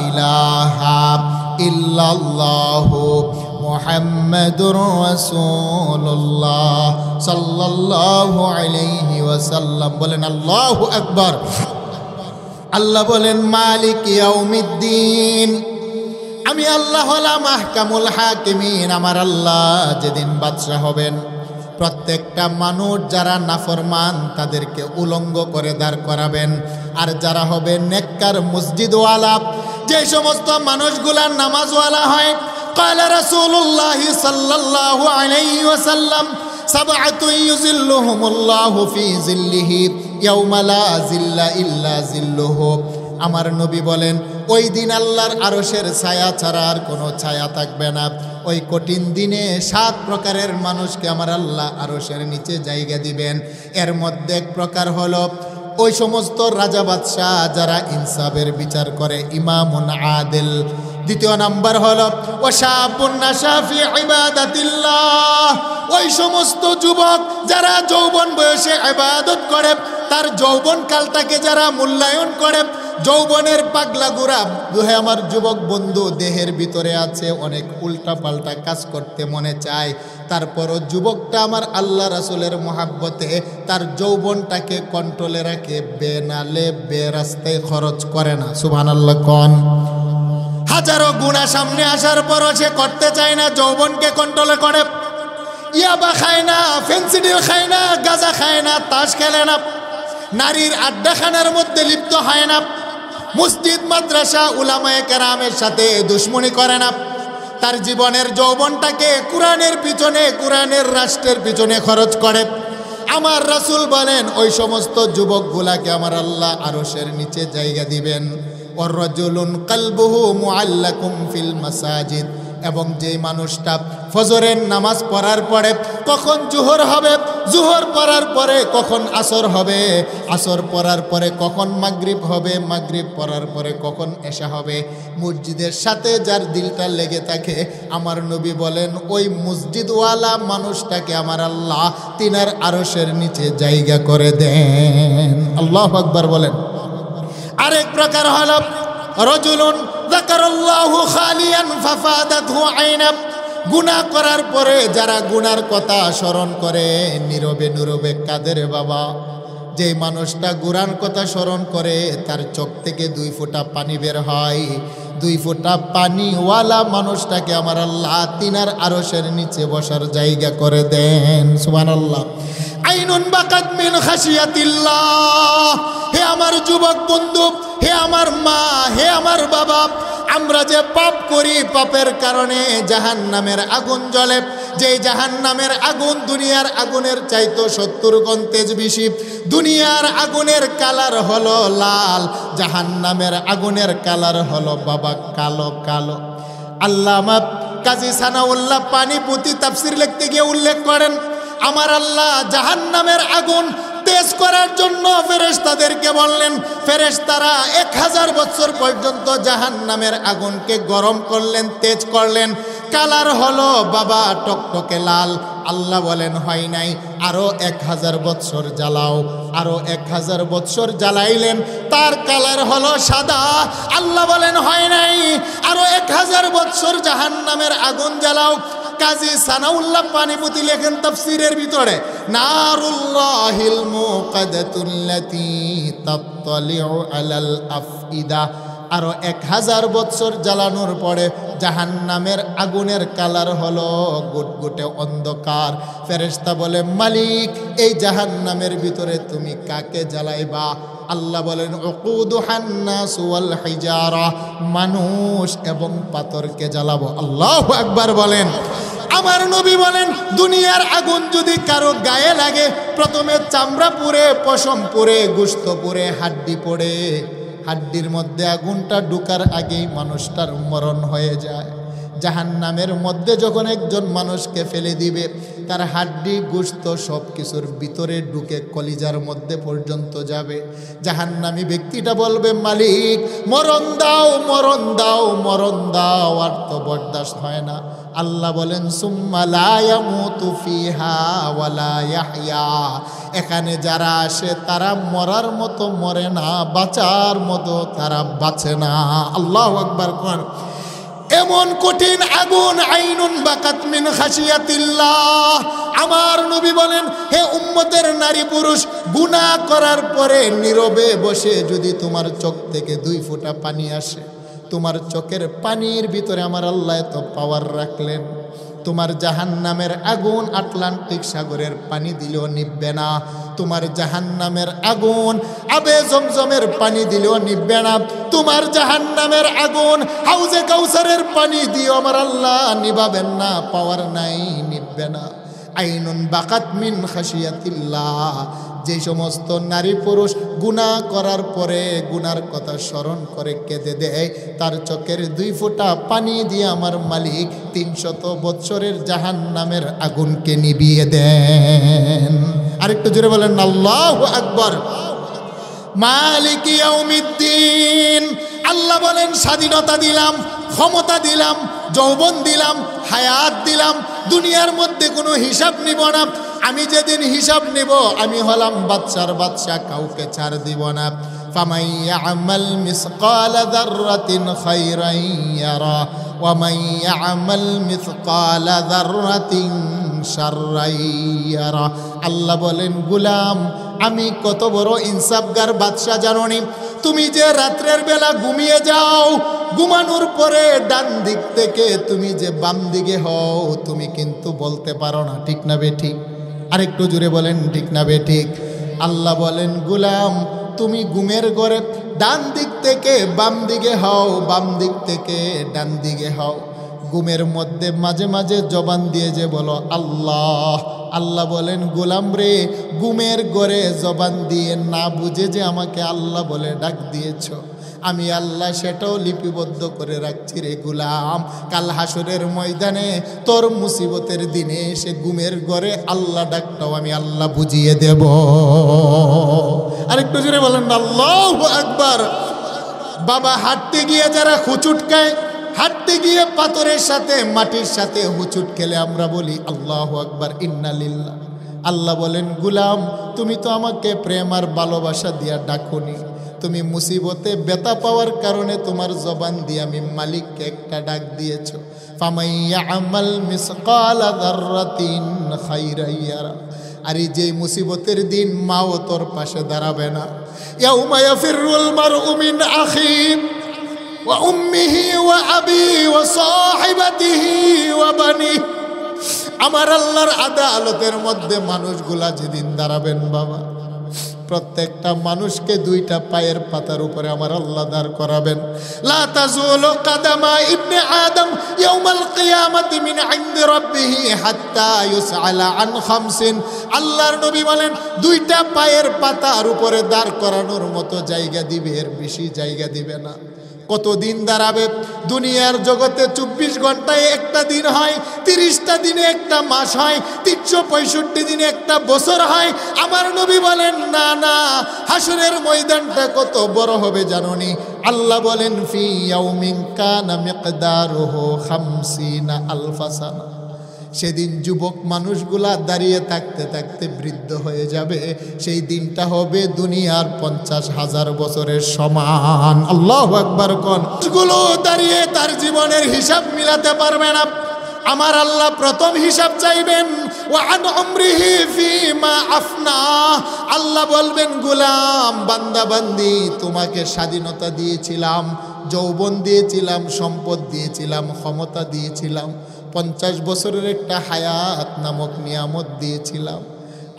ইলাহা ইল্লাল্লাহ, মুহাম্মাদুর রাসূলুল্লাহ সাল্লাল্লাহু আলাইহি ওয়াসাল্লাম। বলেন আল্লাহু আকবার। আল্লাহ বলেন মালিক ইয়াউমিদ্দিন, আমি আল্লাহ হলাম আহকামুল হাকিমিন। আমার আল্লাহ যেদিন বাদশা হবেন, প্রত্যেকটা মানুষ যারা নাফরমান তাদেরকে উলঙ্গ করে দাঁড় করাবেন, আর যারা হবে নেককার মসজিদওয়ালা, যে সমস্ত মানুষগুলার নামাজওয়ালা হয়, قال رسول الله صلى الله عليه وسلم سبعة يظلهم الله في ظله يوم لا ظل إلا ظله। আমার নবী বলেন ওই দিন আল্লাহর আরশের ছায়া ছাড়া আর কোনো ছায়া থাকবে না। ওই কঠিন দিনে 7 প্রকারের মানুষকে আমার আল্লাহ আরশের নিচে জায়গা দিবেন। এর মধ্যে এক প্রকার হলো ওই সমস্ত রাজা বাদশাহ যারা ইনসাফের বিচার করে, ইমামুন আদিল। দ্বিতীয় নাম্বার হলো ওয়াশাবুন নাশা ফি ইবাদাতিল্লাহ, ওই সমস্ত যুবক যারা যৌবন বয়সে ইবাদত করে, তার যৌবন কালটাকে যারা মূল্যায়ন করে, যৌবনের পাগলা গুড়া। হে আমার যুবক বন্ধু, দেহের ভিতরে আছে অনেক উল্টা পাল্টা কাজ করতে মনে চায়, তারপরও যুবকটা আমার আল্লাহ রাসূলের মহাব্বতে তার যৌবনটাকে কন্ট্রোলে রাখে, বেনালে বেরাস্তায় খরচ করে না। সুবহানাল্লাহ কোন। হাজারো গুনাহ সামনে আসার পরও সে করতে চায় না, যৌবনকে কন্ট্রোলে করে। ইয়াবা খায় না, ফেন্সিডিল খায় না, গাঁজা খায় না, তাস খেলে না, নারীর আড্ডাখানার মধ্যে লিপ্ত হয় না, মসজিদ মাদ্রাসা উলামায়ে কেরামের সাথে দুশ্মনী করে না। তার জীবনের যৌবনটাকে কোরআনের পিছনে, কোরআনের রাষ্ট্রের পিছনে খরচ করে। আমার রাসূল বলেন ওই সমস্ত যুবকগুলাকে আমার আল্লাহ আরশের নিচে জায়গা দিবেন। ওর রাজুলুন কলবুহু মুআল্লাকুম ফিল মাসাজিদ, এবং যেই মানুষটা ফজরের নামাজ পড়ার পরে কখন জোহর হবে, জোহর পড়ার পরে কখন আসর হবে, আসর পড়ার পরে কখন মাগরিব হবে, মাগরিব পড়ার পরে কখন এশা হবে, মসজিদের সাথে যার দিলটা লেগে থাকে, আমার নবী বলেন ওই মসজিদওয়ালা মানুষটাকে আমার আল্লাহ তিনার আরশের নিচে জায়গা করে দেন। আল্লাহু আকবার বলেন। আরেক প্রকার হলো রাজুলুন যাকারাল্লাহু খালিয়ান ফাফাদাতহু আইনা, গুনাহ করার পরে যারা গুনার কথা স্মরণ করে নীরবে নীরবে কাঁদে রে বাবা, যে মানুষটা গুনার কথা স্মরণ করে তার চোখ থেকে 2 ফোঁটা পানি বের হয়, 2 ফোঁটা পানিওয়ালা মানুষটাকে আমার আল্লাহ তিনার আরশের নিচে বসার জায়গা করে দেন। সুবহানাল্লাহ। আইনুন বাকাত মিন খাশিয়াতিল্লাহ। হে আমার যুবক বন্ধু, হে আমার মা, হে আমার বাবা, আমরা যে পাপ করি, পাপের কারণে জাহান্নামের আগুন জ্বলে। যেই জাহান্নামের আগুন দুনিয়ার আগুনের চাইতো 70 গুণ তেজ বেশি। দুনিয়ার আগুনের কালার হলো লাল, জাহান্নামের আগুনের কালার হলো বাবা কালো কালো। আল্লামা কাজী সানাউল্লাহ পানিপতি তাফসীর লিখতে গিয়ে উল্লেখ করেন, আমার আল্লাহ জাহান্নামের আগুন তেজ করার জন্য ফেরেশতাদেরকে বললেন, ফেরেশতারা 1000 বছর পর্যন্ত জাহান্নামের আগুনকে গরম করলেন, তেজ করলেন। কালার হলো বাবা টকটকে লাল। আল্লাহ বলেন হয় নাই, আরো 1000 বছর জ্বালাও। আরো 1000 বছর জ্বালাইলেন, তার কালার হলো সাদা। আল্লাহ বলেন হয় নাই, আরো 1000 বছর জাহান্নামের আগুন জ্বালাও। কাজী সানাউল্লাহ পানিপতি লেখেন তাফসীরের ভিতরে, নারুল্লাহিল মুকাদাতুল্লাতী তাত্তালিউ আলাল আফইদা। আরো 1000 বছর জ্বালানোর পরে জাহান্নামের আগুনের কালার হলো গুটগুটে অন্ধকার। ফেরেশতা বলে, মালিক এই জাহান্নামের ভিতরে তুমি কাকে জ্বালাইবা? আল্লাহ বলেন, উকুদুহান নাস ওয়াল হিজারা, মানুষ এবং পাথরকে জ্বালাবো। আল্লাহু আকবার বলেন। আমার নবী বলেন, দুনিয়ার আগুন যদি কারো গায়ে লাগে, প্রথমে চামড়া পুড়ে, পশম পুড়ে, গোশত পুড়ে, হাড্ডি পড়ে। হাড্ডির মধ্যে আগুনটা ঢুকার আগেই মানুষটার মরণ হয়ে যায়। জাহান্নামের মধ্যে যখন একজন মানুষকে ফেলে দিবে, তার হাড্ডি গোশত সব কিছুর ভিতরে ঢুকে কলিজার মধ্যে পর্যন্ত যাবে। জাহান্নামী ব্যক্তিটা বলবে, মালিক মরণ দাও, মরণ দাও, মরণ দাও, আর তো বরদাস্ত হয় না। আল্লাহ বলেন, সুম্মা লা ইয়ামুতু ফিহা ওয়ালা ইয়াহইয়া। এখানে যারা আসে তারা মরার মতো মরে না, বাঁচার মতো তারা বাঁচে না। আল্লাহু আকবার কোন এমন কঠিন আগুন, আইনুন বাকাত মিন খাশিয়াতিল্লাহ। আমার নবী বলেন, হে উম্মতের নারী পুরুষ, গুনাহ করার পরে নীরবে বসে যদি তোমার চোখ থেকে 2 ফোঁটা পানি আসে, তোমার চোখের পানির ভিতরে আমার আল্লাহ এত পাওয়ার রাখলেন, তোমার জাহান্নামের আগুন আটলান্টিক সাগরের পানি দিলেও নিভবে না। তোমার জাহান্নামের আগুন আবে জমজমের পানি দিলেও নিভবে না। তোমার জাহান্নামের আগুন হাউজে কাউসারের পানি দিও আমার আল্লাহ নিভাবেন না, পাওয়ার নাই, নিভবে না। আইনুন বাকাত মিন খাশিয়াতিল্লাহ। যে সমস্ত নারী পুরুষ গুনাহ করার পরে গুনার কথা স্মরণ করে কেঁদে দেয়, তার চোখের 2 ফোঁটা পানি দিয়ে আমার মালিক 300 বছরের জাহান্নামের আগুনকে নিভিয়ে দেন। আরেকটু জোরে বলেন আল্লাহু আকবার। মালিক ইয়াউমিদ্দিন। আল্লাহ বলেন, স্বাধীনতা দিলাম, ক্ষমতা দিলাম, যৌবন দিলাম, হায়াত দিলাম, দুনিয়ার মধ্যে কোনো হিসাব নিব না। আমি যেদিন হিসাব নিব, আমি হলাম বাদশার বাদশা, কাউকে ছাড় দিব না। ফামান ইয়ামাল মিসকালা যাররাতিন খায়রান ইয়ারা ওয়া মান ইয়ামাল মিসকালা যাররাতিন শাররান ইয়ারা। আল্লাহ বলেন, গোলাম আমি কত বড় ইনসাফগার বাদশা জানোনি? তুমি যে রাত্রের বেলা ঘুমিয়ে যাও, ঘুমানোর পরে ডান দিক থেকে তুমি যে বাম দিকে হও, তুমি কিন্তু বলতে পারো না, ঠিক না বেঠিক? আরেকটু জোরে বলেন, ঠিক না বেঠিক? আল্লাহ বলেন, গোলাম তুমি ঘুমের ঘরে ডান দিক থেকে বাম দিকে হও, বাম দিক থেকে ডান দিকে হও। ঘুমের মধ্যে মাঝে মাঝে জবান দিয়ে যে বলো আল্লাহ। আল্লাহ বলেন, গোলাম রে, ঘুমের ঘরে জবান দিয়ে না বুঝে যে আমাকে আল্লাহ বলে ডাক দিয়েছ, আমি আল্লাহ সেটাও লিপিবদ্ধ করে রাখছি রে গোলাম। কাল হাসরের ময়দানে তোর মুসিবতের দিনে সে ঘুমের ঘরে আল্লাহ ডাকটাও আমি আল্লাহ বুঝিয়ে দেব। আরেকটু জোরে বলেন আল্লাহু আকবার। বাবা হাঁটতে গিয়ে যারা হুচুট খায়, হাঁটতে গিয়ে পাথরের সাথে মাটির সাথে হুচুট খেলে আমরা বলি আল্লাহু আকবার, ইন্না লিল্লাহ। আল্লাহ বলেন, গোলাম তুমি তো আমাকে প্রেম আর ভালোবাসা দিয়া ডাকুনি, তুমি মুসিবতে ব্যথা পাওয়ার কারণে তোমার জবান দিয়ে আমি মালিককে একটা ডাক দিয়েছ। ফামান ইয়ামাল মিসকালা যাররাতিন খায়রান ইয়ারা। আর এই যে মুসিবতের দিন মাও তোর পাশে দাঁড়াবে না। ইয়াউমা ইয়াফিরুল মারউ মিন আখিহি ওয়া উম্মিহি ওয়া আবিহি ওয়া সাহিবাতিহি ওয়া বানিহি। আমার আল্লাহর আদালতের মধ্যে মানুষগুলা যেদিন দাঁড়াবেন বাবা, প্রত্যেকটা মানুষকে দুইটা পায়ের পাতার উপরে আমার আল্লাহ দাঁড় করাবেন। লা তাজুলু কাদামা ইবনে আদম ইয়াউমাল কিয়ামাতি মিন ইনদি রাব্বিহি হাত্তা ইউসআলা আন খামসিন। আল্লাহর নবী বলেন দুইটা পায়ের পাতার উপরে দাঁড় করানোর মতো জায়গা দিবে, এর বেশি জায়গা দিবে না। কতদিন দাঁড়াবে? দুনিয়ার জগতে 24 ঘন্টায় একটা দিন হয়, 30টা দিনে একটা মাস হয়, 365 দিনে একটা বছর হয়। আমার নবী বলেন না না, হাসরের ময়দানটা কত বড় হবে জানোনি? আল্লাহ বলেন ফি ইয়াউমিন কানা মিকদারুহু 50 আলফা সানা। সেদিন যুবক মানুষগুলা দাঁড়িয়ে থাকতে থাকতে বৃদ্ধ হয়ে যাবে। সেই দিনটা হবে দুনিয়ার 50,000 বছরের সমান। আল্লাহু আকবার কোন গুলো দাঁড়িয়ে তার জীবনের হিসাব মিলাতে পারবে না। আমার আল্লাহ প্রথম হিসাব চাইবেন ওয়া আন উমরিহি ফিমা আফনা। আল্লাহ বলবেন গোলাম বান্দা বান্দি, তোমাকে স্বাধীনতা দিয়েছিলাম, যৌবন দিয়েছিলাম, সম্পদ দিয়েছিলাম, ক্ষমতা দিয়েছিলাম, 50 বছরের একটা হায়াত নামক নিয়ামত দিয়েছিলাম।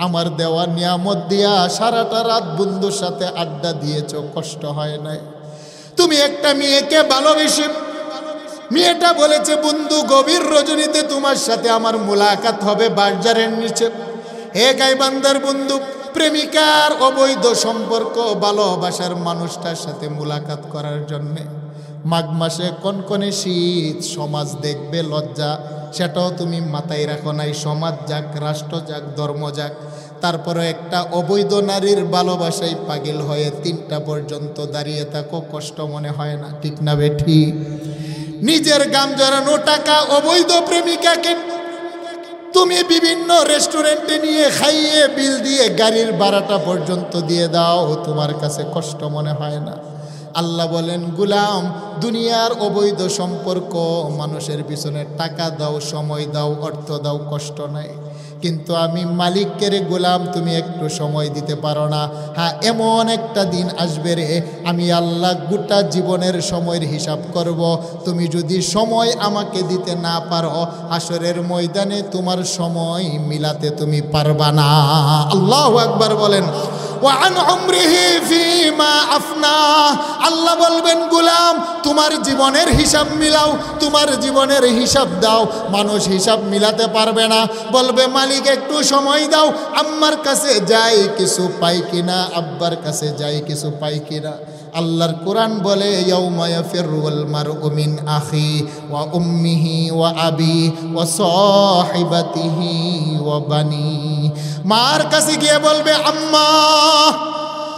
আমার দেওয়া নিয়ামত দিয়া সারাটা রাত বন্ধুর সাথে আড্ডা দিয়েছ, কষ্ট হয় নাই। তুমি একটা মেয়েকে ভালোবেসে, মেয়েটা বলেছে বন্ধু গভীর রজনীতে তোমার সাথে আমার মুলাকাত হবে বাজারের নিচে। হে গাইবান্দার বন্ধু, প্রেমিকার অবৈধ সম্পর্ক ভালোবাসার মানুষটার সাথে মুলাকাত করার জন্যে মাঘ মাসে কনকনে শীত, সমাজ দেখবে লজ্জা, সেটাও তুমি মাথায় রাখো নাই। সমাজ যাক, রাষ্ট্র যাক, ধর্ম যাক, তারপরে একটা অবৈধ নারীর ভালোবাসায় পাগল হয়ে 3টা পর্যন্ত দাঁড়িয়ে থাকো, কষ্ট মনে হয় না? ঠিক না বেঠি? নিজের গাম জড়ানো টাকা অবৈধ প্রেমিকাকে তুমি বিভিন্ন রেস্টুরেন্টে নিয়ে খাইয়ে বিল দিয়ে গাড়ির ভাড়াটা পর্যন্ত দিয়ে দাও, তোমার কাছে কষ্ট মনে হয় না? আল্লাহ বলেন গোলাম দুনিয়ার অবৈধ সম্পর্ক, মানুষের পিছনে টাকা দাও, সময় দাও, অর্থ দাও, কষ্ট নাই। কিন্তু আমি মালিককে রে গোলাম তুমি একটু সময় দিতে পারো না? হ্যাঁ, এমন একটা দিন আসবে রে, আমি আল্লাহ গোটা জীবনের সময়ের হিসাব করব। তুমি যদি সময় আমাকে দিতে না পারো, হাসরের ময়দানে তোমার সময় মিলাতে তুমি পারবা না। আল্লাহু আকবার বলেন। ওয়া আন উমরিহি ফিমা আফনা। আল্লাহ বলবেন গোলাম তোমার জীবনের হিসাব মিলাও, তোমার জীবনের হিসাব দাও। মানুষ হিসাব মিলাতে পারবে না, বলবে মালিক একটু সময় দাও, আম্মার কাছে যাই কিছু পাই কিনা, আব্বার কাছে যাই কিছু পাই কিনা। আল্লাহর কোরআন বলে ইয়াউমা ইয়াফিরুল মারউ মিন আখি ওয়া উম্মিহি ওয়া আবি ওয়া সাহিবাতিহি ওয়া বানি। মার কাছে গিয়ে বলবে আম্মা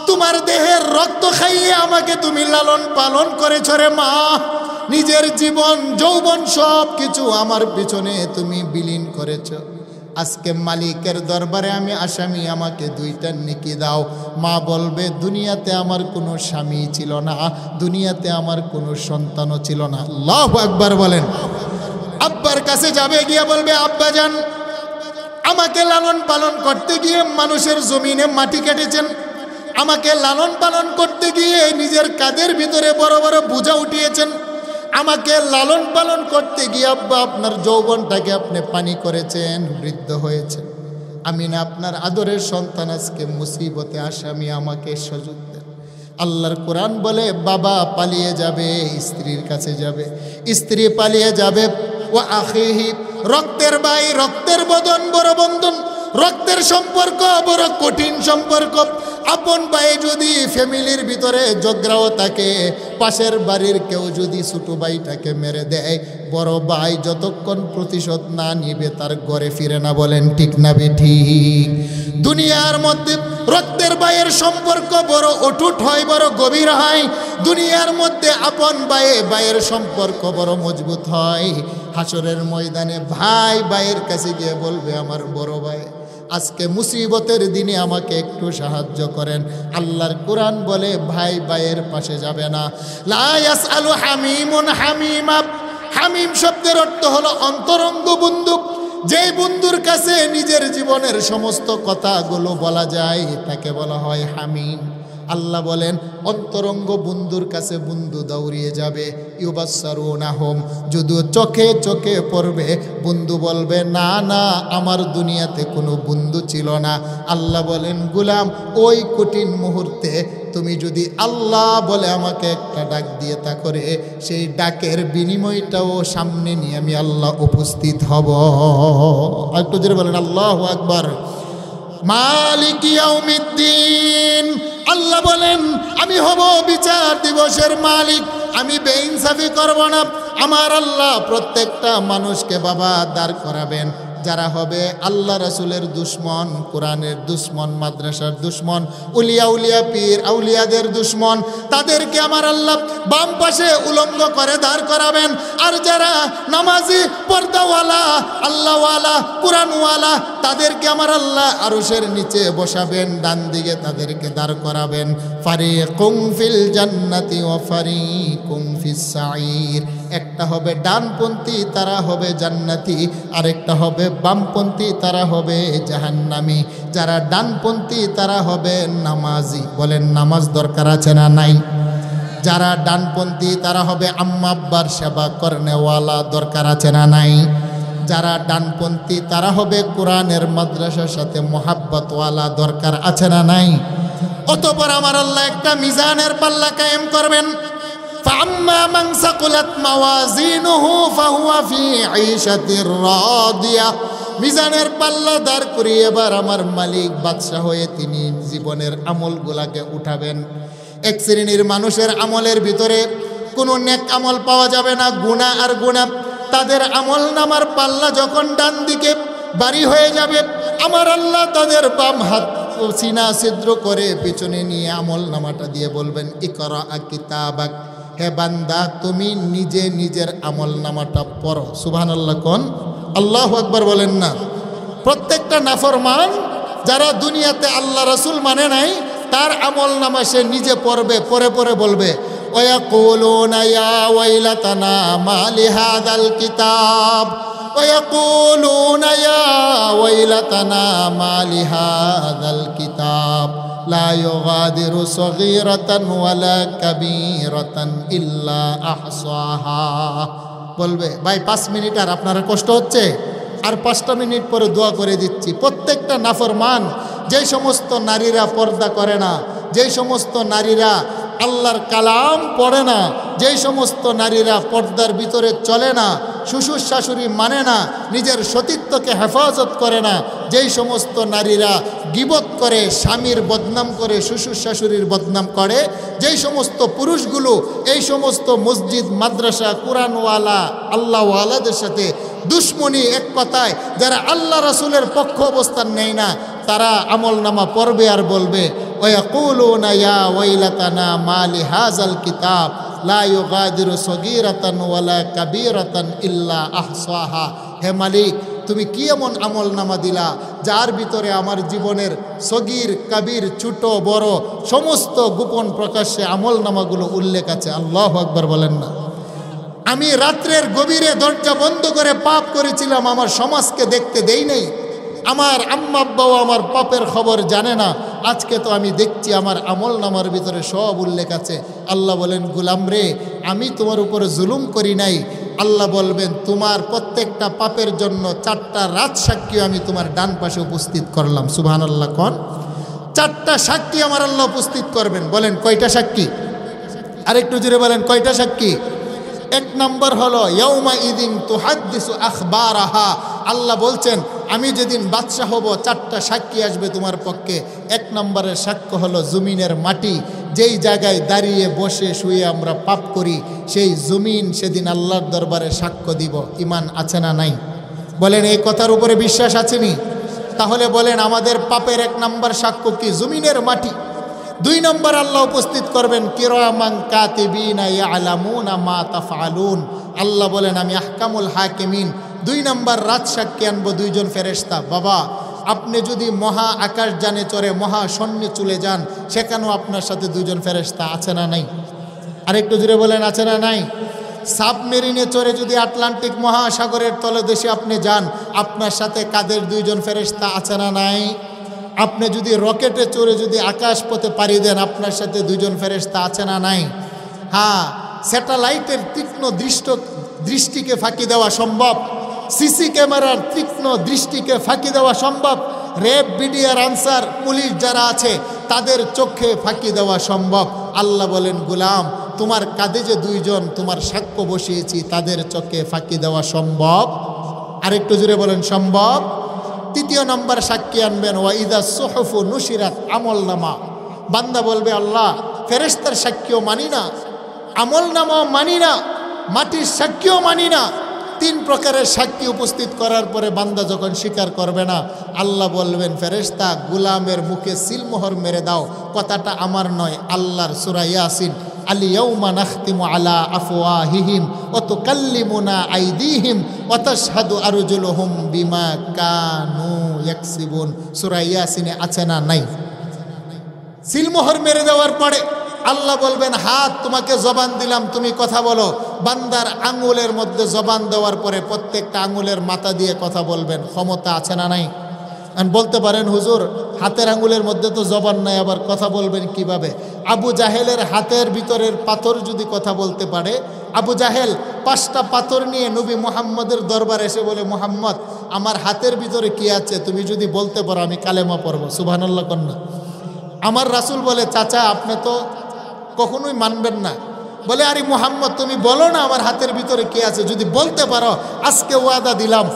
তোমার দেহের রক্ত খাইয়ে আমাকে তুমি লালন পালন করেছ রে মা, নিজের জীবন যৌবন সব কিছু আমার পিছনে তুমি বিলীন করেছ। আজকে মালিকের দরবারে আমি আসামি, আমাকে 2টা নেকি দাও। মা বলবে দুনিয়াতে আমার কোনো স্বামী ছিল না, দুনিয়াতে আমার কোনো সন্তানও ছিল না। আল্লাহু আকবার বলেন। আব্বার কাছে যাবে, গিয়ে বলবে আব্বাজান আমাকে লালন পালন করতে গিয়ে মানুষের জমিনে মাটি কেটেছেন, আমাকে লালন পালন করতে গিয়ে নিজের কাঁধের ভিতরে বড় বড় বোঝা উঠিয়েছেন, আমাকে লালন পালন করতে গিয়ে আব্বা আপনার যৌবনটাকে আপনি পানি করেছেন, বৃদ্ধ হয়েছেন। আমি না আপনার আদরের সন্তান, আজকে মুসিবতে আসামি, আমাকে সুযোগ দেন। আল্লাহর কোরআন বলে বাবা পালিয়ে যাবে, স্ত্রীর কাছে যাবে, স্ত্রী পালিয়ে যাবে। ও আখিহি রক্তের ভাই, রক্তের বদন, বড় বন্ধন, রক্তের সম্পর্ক বড় কঠিন সম্পর্ক। আপন ভাই যদি ফ্যামিলির ভিতরে ঝগড়াও থাকে, পাশের বাড়ির কেউ যদি ছোট ভাইটাকে মেরে দেয়, বড় ভাই যতক্ষণ প্রতিশোধ না নিবে তার ঘরে ফিরে না। বলেন ঠিক না বেঠিক? দুনিয়ার মধ্যে রক্তের ভাইয়ের সম্পর্ক বড় অটুট হয়, বড় গভীর হয়। দুনিয়ার মধ্যে আপন ভাইয়ের সম্পর্ক বড় মজবুত হয়। হাসরের ময়দানে ভাই ভাইয়ের কাছে গিয়ে বলবে আমার বড় ভাই আজকে মুসিবতের দিনে আমাকে একটু সাহায্য করেন। আল্লাহর কোরআন বলে ভাই ভাইয়ের পাশে যাবে না। লা ইয়াসআলু হামিমুন হামিমা। হামিম শব্দের অর্থ হলো অন্তরঙ্গ বন্ধু। যেই বন্ধুর কাছে নিজের জীবনের সমস্ত কথাগুলো বলা যায় তাকে বলা হয় হামিম। আল্লাহ বলেন অন্তরঙ্গ বন্ধুর কাছে বন্ধু দৌড়িয়ে যাবে, ইউবাসসারুনাহুম, যদিও চোখে চোখে পড়বে, বন্ধু বলবে না না আমার দুনিয়াতে কোনো বন্ধু ছিল না। আল্লাহ বলেন গোলাম ওই কঠিন মুহূর্তে তুমি যদি আল্লাহ বলে আমাকে একটা ডাক দিয়ে তা করে, সেই ডাকের বিনিময়টাও সামনে নিয়ে আমি আল্লাহ উপস্থিত হব। একটু জোরে বলেন আল্লাহু আকবার। মালিক ইয়াউমিদ্দিন, আল্লাহ বলেন আমি হব বিচার দিবসের মালিক, আমি বেইনসাফি করব না। আমার আল্লাহ প্রত্যেকটা মানুষকে বাবা দাঁড় করাবেন, যারা হবে আল্লাহ রাসূলের দুশ্মন, কোরআনের দুশ্মন, মাদ্রাসার দুশ্মন, উলিয়া উলিয়া পীর আউলিয়াদের দুশ্মন, তাদেরকে আমার আল্লাহ বাম পাশে উলঙ্গ করে দাঁড় করাবেন। আর যারা নামাজি, পর্দাওয়ালা, আল্লাহওয়ালা, কোরআনওয়ালা, তাদেরকে আমার আল্লাহ আরশের নিচে বসাবেন, ডান দিকে তাদেরকে দাঁড় করাবেন। ফারিকুম ফিল জান্নাতি ওয়া ফারিকুম ফিস সাঈর, একটা হবে ডানপন্থী, তারা হবে জান্নাতি, আরেকটা হবে বামপন্থী, তারা হবে জাহান্নামী। যারা ডানপন্থী তারা হবে নামাজি। বলেন নামাজ দরকার আছে না নাই? যারা ডানপন্থী তারা হবে আম্মা আব্বার সেবা করনেওয়ালা, দরকার আছে না নাই? যারা ডানপন্থী তারা হবে কোরআনের মাদ্রাসার সাথে মোহাব্বতওয়ালা, দরকার আছে না নাই? অতঃপর আমার আল্লাহ একটা মিজানের পাল্লা কায়েম করবেন। فأما من ثقلت موازينه فهو في عيشة راضية, মিজানের পাল্লা দাঁড় করিয়ে এবার আমার মালিক বাদশাহ হয়ে তিনি জীবনের আমলগুলাকে উঠাবেন। এক শ্রেণীর মানুষের আমলের ভিতরে কোনো নেক আমল পাওয়া যাবে না, গুনাহ আর গুনাহ। তাদের আমল নামার পাল্লা যখন ডান দিকে বাড়ি হয়ে যাবে, আমার আল্লাহ তাদের বাম হাত সিনা ছিদ্র করে পিছনে নিয়ে আমল নামাটা দিয়ে বলবেন ইকরা কিতাবাক, হে বান্দা তুমি নিজে নিজের আমল নামাটা পড়ো। সুবহানাল্লাহ কোন? আল্লাহু আকবার বলেন না? প্রত্যেকটা নাফরমান যারা দুনিয়াতে আল্লাহ রাসূল মানে নাই, তার আমল নামা সে নিজে পড়বে, পড়ে পড়ে বলবে ওয়ায়াকুলুনা ইয়া ওয়াইলাতানা মা লিহাযাল কিতাব, ওয়ায়াকুলুনা ইয়া ওয়াইলাতানা মা লিহাযাল কিতাব লা ইউগাদিরু সগীরাতান ওয়ালা কাবীরাতান ইল্লা আহসাহা। বলবে ভাই 5 মিনিট আর আপনারা কষ্ট হচ্ছে, আর 5টা মিনিট পরে দোয়া করে দিচ্ছি। প্রত্যেকটা নাফরমান, যেই সমস্ত নারীরা পর্দা করে না, যেই সমস্ত নারীরা আল্লাহর কালাম পড়ে না, যেই সমস্ত নারীরা পর্দার ভিতরে চলে না, শ্বশুর শাশুড়ি মানে না, নিজের সতীত্বকে হেফাজত করে না, যেই সমস্ত নারীরা গীবত করে, স্বামীর বদনাম করে, শ্বশুর শাশুড়ির বদনাম করে, যেই সমস্ত পুরুষগুলো এই সমস্ত মসজিদ, মাদ্রাসা, কোরআনওয়ালা, আল্লাহওয়ালাদের সাথে দুশ্মনী, এক কথায় যারা আল্লাহ রাসূলের পক্ষ অবস্থান নেয় না, তারা আমল নামা পড়বে আর বলবে ওয়ায়াকুলুনা ইয়া ওয়াইলাতানা মা লিহাযাল কিতাব লা ইউগাদিরু সগীরাতান ওয়ালা কাবীরাতান ইল্লা আহসাহা। হে মালিক, তুমি কি এমন আমল নামা দিলা যার ভিতরে আমার জীবনের সগীর, কাবীর, ছোট বড় সমস্ত গোপন প্রকাশ্যে আমল নামাগুলো উল্লেখ আছে। আল্লাহু আকবার বলেন না? আমি রাত্রের গভীরে দরজা বন্ধ করে পাপ করেছিলাম, আমার সমাজকে দেখতে দেই নাই, আমার আম্মা আব্বাও আমার পাপের খবর জানে না। আজকে তো আমি দেখছি আমার আমল নামার ভিতরে সব উল্লেখ আছে। আল্লাহ বলেন গোলাম রে, আমি তোমার উপরে জুলুম করি নাই। আল্লাহ বলবেন তোমার প্রত্যেকটা পাপের জন্য 4টা রাত সাক্ষী আমি তোমার ডান পাশে উপস্থিত করলাম। সুবহানাল্লাহ কোন? 4টা সাক্ষী আমার আল্লাহ উপস্থিত করবেন। বলেন কয়টা সাক্ষী? আরেকটু জোরে বলেন কয়টা সাক্ষী? 1 নম্বর হলো ইয়াউমা ইদিন তুহাদ্দিসু আখবারাহা। আল্লাহ বলছেন আমি যেদিন বাদশা হব 4টা সাক্ষী আসবে তোমার পক্ষে। 1 নম্বরের সাক্ষ্য হলো জমিনের মাটি, যেই জায়গায় দাঁড়িয়ে বসে শুয়ে আমরা পাপ করি, সেই জমিন সেদিন আল্লাহর দরবারে সাক্ষ্য দিব। ঈমান আছে না নাই? বলেন এই কথার উপরে বিশ্বাস আছে নি? তাহলে বলেন আমাদের পাপের 1 নম্বর সাক্ষ্য কি? জমিনের মাটি। 2 নম্বর আল্লাহ উপস্থিত করবেন কিরামান কাতিবিনা ইয়ালামুনা মা তাফআলুন। আল্লাহ বলেন আমি আহকামুল হাকিমিন। 2 নম্বর রাত সাক্ষী আনবো 2 জন ফেরেশতা। বাবা আপনি যদি মহা আকাশযানে চড়ে মহা শূন্যে চলে যান, সেখানেও আপনার সাথে 2 জন ফেরেশতা আছে না নাই? আরেকটু জোরে বলেন আছে না নাই? সাবমেরিনে চড়ে যদি আটলান্টিক মহাসাগরের তলদেশে আপনি যান, আপনার সাথে কাদের দুইজন ফেরেশতা আছে না নাই? আপনি যদি রকেটে চড়ে যদি আকাশ পথে পাড়ি দেন, আপনার সাথে দুইজন ফেরেশতা আছে না নাই? হ্যাঁ, স্যাটেলাইটের তীক্ষ্ণ দৃষ্টিকে ফাঁকি দেওয়া সম্ভব, সিসি ক্যামেরার তীক্ষ্ণ দৃষ্টিকে ফাঁকি দেওয়া সম্ভব, র্যাব, বিডিআর, আনসার, পুলিশ যারা আছে তাদের চোখে ফাঁকি দেওয়া সম্ভব। আল্লাহ বলেন, গোলাম তোমার কাঁধে যে দুইজন তোমার সাক্ষ্য বসিয়েছি তাদের চোখে ফাঁকি দেওয়া সম্ভব? আরেকটু জুড়ে বলেন সম্ভব। তৃতীয় নম্বর সাক্ষী আনবেন, ওয়াইদা সুহুফু নুশিরাত, আমলনামা। বান্দা বলবে, আল্লাহ ফেরেশতার সাক্ষীও মানি না, আমলনামাও মানি না, মাটির সাক্ষীও মানি না। তিন প্রকারের সাক্ষী উপস্থিত করার পরে বান্দা যখন স্বীকার করবে না, আল্লাহ বলবেন, ফেরেশতা গোলামের মুখে সিলমোহর মেরে দাও, কথাটা আমার নয়, আল্লাহর সূরা ইয়াসিন, আল-ইয়াউমা নাখতিমু আলা আফওয়াহিহিম ওয়া তুকাল্লিমুনা আইদিহিম ওয়া তাশহাদু আরজুলুহুম বিমা কানু ইয়াকসিবুন। সূরা ইয়াসিনে আছে না নাই? সিলমোহর মেরে দেওয়ার পরে আল্লাহ বলবেন, হাত তোমাকে জবান দিলাম, তুমি কথা বলো। বান্দার আঙ্গুলের মধ্যে জবান দেওয়ার পরে প্রত্যেকটা আঙ্গুলের মাথা দিয়ে কথা বলবেন। ক্ষমতা আছে না নাই? বলতে পারেন, হুজুর হাতের আঙ্গুলের মধ্যে তো জবান নাই, আবার কথা বলবেন কিভাবে? আবু জাহেলের হাতের ভিতরের পাথর যদি কথা বলতে পারে, আবু জাহেল 5টা পাথর নিয়ে নবী মুহাম্মদের দরবারে এসে বলে, মুহাম্মদ আমার হাতের ভিতরে কি আছে তুমি যদি বলতে পারো আমি কালেমা পড়ব। সুবহানাল্লাহ কন্যা। আমার রাসূল বলে, চাচা আপনি তো কখনোই মানবেন না। বলে, আরে মুহাম্মদ তুমি বলো না আমার হাতের ভিতরে কে আছে, যদি বলতে পারো আজকে ওয়াদা দিলাম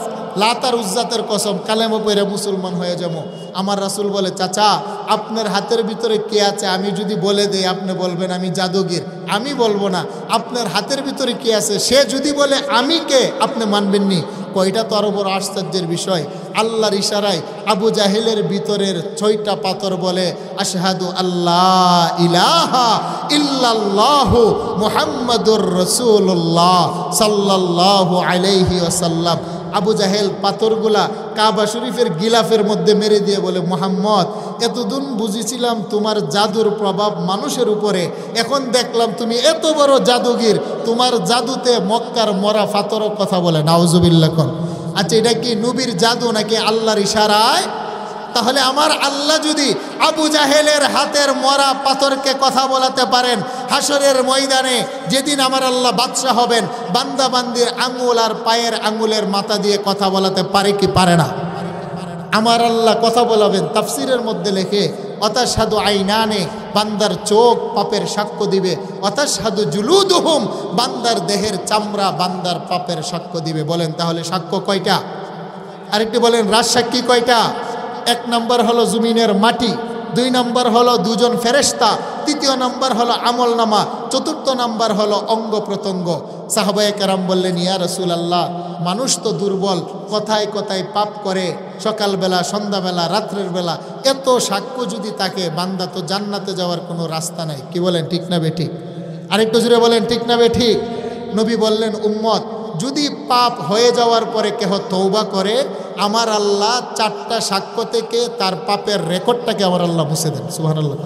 লাত আর উজ্জাতের কসম কালেমা পড়ে মুসলমান হয়ে যাবো। আমার রাসূল বলে, চাচা আপনার হাতের ভিতরে কে আছে আমি যদি বলে দেই আপনি বলবেন আমি জাদুগির, আমি বলবো না। আপনার হাতের ভিতরে কে আছে সে যদি বলে আমি কে, আপনি মানবেননি। কয়টা তো আরো বড় আশ্চর্যের বিষয়। আল্লাহর ইশারায় আবু জাহেলের ভিতরের 6টা পাথর বলে, আশহাদু আল্লাহ ইলাহা ইল্লাল্লাহু মুহাম্মাদুর রাসূলুল্লাহ সাল্লাল্লাহু আলাইহি ওয়াসাল্লাম। আবু জাহেল পাথরগুলা কাবা শরীফের গিলাফের মধ্যে মেরে দিয়ে বলে, মুহাম্মদ এতদিন বুঝেছিলাম তোমার জাদুর প্রভাব মানুষের উপরে, এখন দেখলাম তুমি এত বড় জাদুগির, তোমার জাদুতে মক্কার মরা পাথরও কথা বলে। নাউজুবিল্লাহ কোন। আচ্ছা এটা কি নবীর জাদু নাকি আল্লাহর ইশারায়? তাহলে আমার আল্লাহ যদি আবু জাহেলের হাতের মরা পাথরকে কথা বলাতে পারেন, হাসরের ময়দানে যেদিন আমার আল্লাহ বাদশা হবেন, বান্দা বান্দির আঙ্গুল আর পায়ের আঙ্গুলের মাথা দিয়ে কথা বলাতে পারে কি পারে না? আমার আল্লাহ কথা বলাবেন। তাফসিরের মধ্যে লেখে, অতাশহাদু আইনানে, বান্দার চোখ পাপের সাক্ষ্য দিবে। অতাশহাদু জুলুদুহুম, বান্দার দেহের চামড়া বান্দার পাপের সাক্ষ্য দিবে। বলেন তাহলে সাক্ষ্য কয়টা? আরেকটি বলেন রাজসাক্ষী কয়টা? 1 নম্বর হলো জমিনের মাটি, 2 নম্বর হলো 2জন ফেরেশতা, 3য় নম্বর হলো আমলনামা, 4র্থ নম্বর হলো অঙ্গ প্রত্যঙ্গ। সাহাবায়ে কেরাম বললেন, ইয়া রাসূলুল্লাহ মানুষ তো দুর্বল, কথায় কথায় পাপ করে, সকালবেলা সন্ধ্যাবেলা রাত্রের বেলা, এত সাক্ষ্য যদি তাকে, বান্দা তো জান্নাতে যাওয়ার কোনো রাস্তা নাই। কি বলেন ঠিক না বেঠিক? আরেকটু জোরে বলেন ঠিক না বেঠিক? নবী বললেন, উম্মত যদি পাপ হয়ে যাওয়ার পরে কেহ তওবা করে, আমার আল্লাহ 4টা সাক্ষ্য থেকে তার পাপের রেকর্ডটাকে আমার আল্লাহ মুছে দেন। সুবহানাল্লাহ।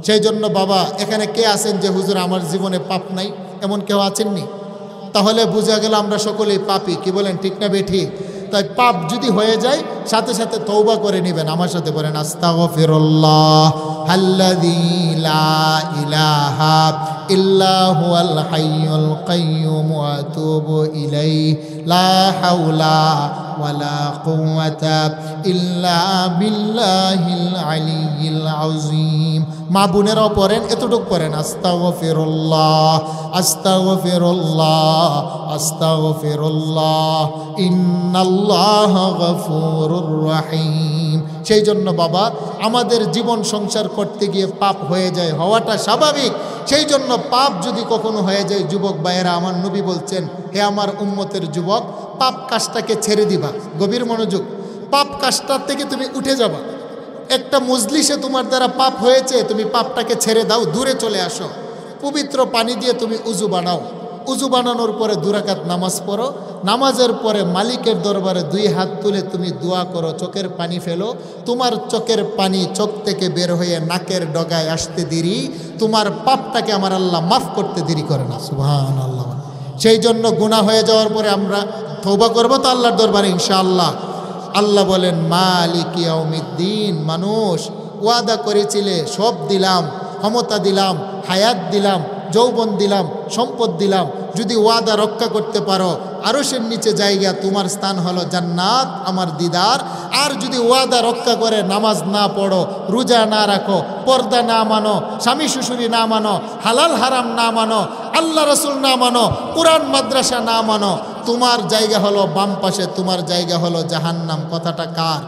সেই জন্য বাবা এখানে কে আছেন যে হুজুর আমার জীবনে পাপ নাই, এমন কেউ আছেননি? তাহলে বোঝা গেল আমরা সকলেই পাপী। কি বলেন ঠিক না বেঠিক? তাই পাপ যদি হয়ে যায় সাথে সাথে তওবা করে নেবেন। আমার সাথে বলেন, আস্তাগফিরুল্লাহ আল্লাযী লা ইলাহা ইল্লা হুয়াল হাইয়ুল কাইয়্যুম ওয়া আতুবু ইলাইহি লা হাওলা ওয়ালা কুওয়াতা ইল্লা বিল্লাহিল আলিয়্যিল আযীম। মা বোনেরাও পড়েন, এতটুকু পড়েন, আস্তাগফিরুল্লাহ আস্তাগফিরুল্লাহ আস্তাগফিরুল্লাহ ইন্নাল্লাহা গফুরুর রহিম। সেই জন্য বাবা আমাদের জীবন সংসার করতে গিয়ে পাপ হয়ে যায়, হওয়াটা স্বাভাবিক। সেই জন্য পাপ যদি কখনো হয়ে যায়, যুবক ভাইয়েরা, আমার নবী বলছেন, হে আমার উম্মতের যুবক, পাপ কাজটাকে ছেড়ে দিবা। গভীর মনোযোগ। পাপ কাজটার থেকে তুমি উঠে যাবা। একটা মজলিসে তোমার দ্বারা পাপ হয়েছে, তুমি পাপটাকে ছেড়ে দাও, দূরে চলে আসো। পবিত্র পানি দিয়ে তুমি উজু বানাও। উজু বানানোর পরে 2 রাকাত নামাজ পড়ো। নামাজের পরে মালিকের দরবারে 2 হাত তুলে তুমি দোয়া করো, চোখের পানি ফেলো। তোমার চোখের পানি চোখ থেকে বের হয়ে নাকের ডগায় আসতে দেরি, তোমার পাপটাকে আমার আল্লাহ মাফ করতে দেরি করে না। সুবহানাল্লাহ। সেই জন্য গুনাহ হয়ে যাওয়ার পরে আমরা তওবা করব তো আল্লাহর দরবারে ইনশাআল্লাহ। আল্লাহ বলেন মালিক ইয়াউমিদ্দিন, মানুষ ওয়াদা করেছিলে সব দিলাম, ক্ষমতা দিলাম, হায়াত দিলাম, যৌবন দিলাম, সম্পদ দিলাম, যদি ওয়াদা রক্ষা করতে পারো আরশের নিচে জায়গা, তোমার স্থান হলো জান্নাত, আমার দিদার। আর যদি ওয়াদা রক্ষা করে নামাজ না পড়ো, রোজা না রাখো, পর্দা না মানো, স্বামী শ্বশুরি না মানো, হালাল হারাম না মানো, আল্লাহ রসুল না মানো, কোরআন মাদ্রাসা না মানো, তোমার জায়গা হলো বাম পাশে, তোমার জায়গা হলো জাহান্নাম। কথাটা কার?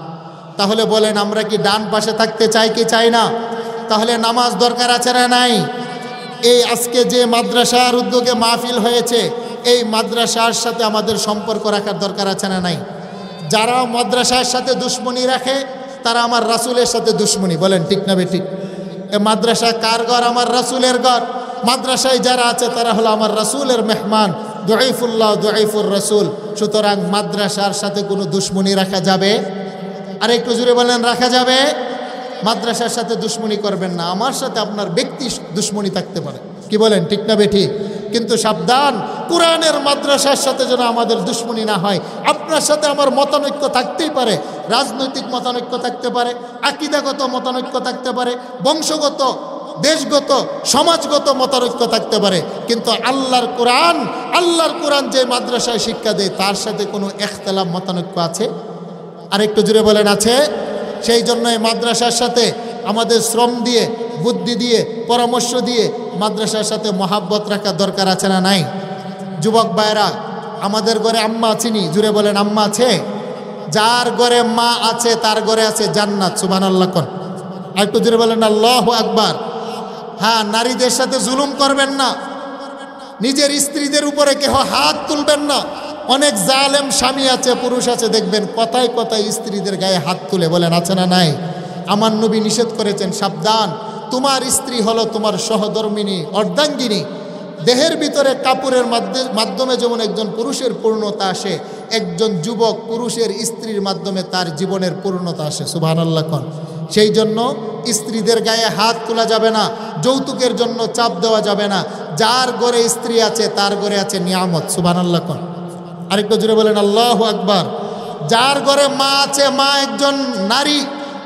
তাহলে বলেন আমরা কি ডান পাশে থাকতে চাই কি চাই না? তাহলে নামাজ দরকার আছে না নাই? এই আজকে যে মাদ্রাসার উদ্যোগে মাহফিল হয়েছে, এই মাদ্রাসার সাথে আমাদের সম্পর্ক রাখার দরকার আছে না নাই? যারা মাদ্রাসার সাথে দুশ্মনী রাখে তারা আমার রাসূলের সাথে দুশ্মনী। বলেন ঠিক না বেঠিক? এ মাদ্রাসা কার ঘর? আমার রাসূলের ঘর। মাদ্রাসায় যারা আছে তারা হলো আমার রাসূলের মেহমান, দুঈফুল্লাহ দুঈফুর রাসূল। সুতরাং মাদ্রাসার সাথে কোনো দুশ্মনী রাখা যাবে? আর একটু জোরে বলেন, রাখা যাবে? মাদ্রাসার সাথে দুশ্মনী করবেন না। আমার সাথে আপনার ব্যক্তি দুশ্মনী থাকতে পারে, কি বলেন ঠিক না বেঠিক? কিন্তু সাবধান, কোরআনের মাদ্রাসার সাথে যেন আমাদের দুশ্মনী না হয়। আপনার সাথে আমার মতানৈক্য থাকতেই পারে, রাজনৈতিক মতানৈক্য থাকতে পারে, আকীদাগত মতানৈক্য থাকতে পারে, বংশগত, দেশগত, সমাজগত মতানৈক্য থাকতে পারে, কিন্তু আল্লাহর কোরআন যে মাদ্রাসায় শিক্ষা দেয় তার সাথে কোনো ইখতিলাফ মতানৈক্য আছে? আর একটু জুড়ে বলেন, আছে? সেই জন্য এই মাদ্রাসার সাথে আমাদের শ্রম দিয়ে, বুদ্ধি দিয়ে, পরামর্শ দিয়ে মাদ্রাসার সাথে মহাব্বত রাখার দরকার আছে না নাই? যুবক ভাইরা, আমাদের ঘরে আম্মা আছেনি? জুড়ে বলেন, আম্মা আছে? যার ঘরে মা আছে তার ঘরে আছে জান্নাত। সুবহানাল্লাহ কোন? আর একটু জুড়ে বলেন আল্লাহু আকবার। হ্যাঁ, নারীদের সাথে জুলুম করবেন না, নিজের স্ত্রীদের উপরে কেহ হাত তুলবেন না। অনেক জালেম স্বামী আছে, পুরুষ আছে, দেখবেন কথায় কথায় স্ত্রীদের গায়ে হাত তুলে। বলেন আছে না নাই? আমার নবী নিষেধ করেছেন, সাবধান, তোমার স্ত্রী হলো তোমার সহধর্মিনী, অর্ধাঙ্গিনী। দেহের ভিতরে কাপড়ের মাধ্যমে যেমন একজন পুরুষের পূর্ণতা আসে, একজন যুবক পুরুষের স্ত্রীর মাধ্যমে তার জীবনের পূর্ণতা আসে। সুবহানাল্লাহ কোন? সেই জন্য স্ত্রীদের গায়ে হাত তোলা যাবে না, যৌতুকের জন্য চাপ দেওয়া যাবে না। যার ঘরে স্ত্রী আছে তার ঘরে আছে নিয়ামত। সুবহানাল্লাহ কোন? আরেকটু জোরে বলেন আল্লাহু আকবার। যার ঘরে মা আছে, মা একজন নারী,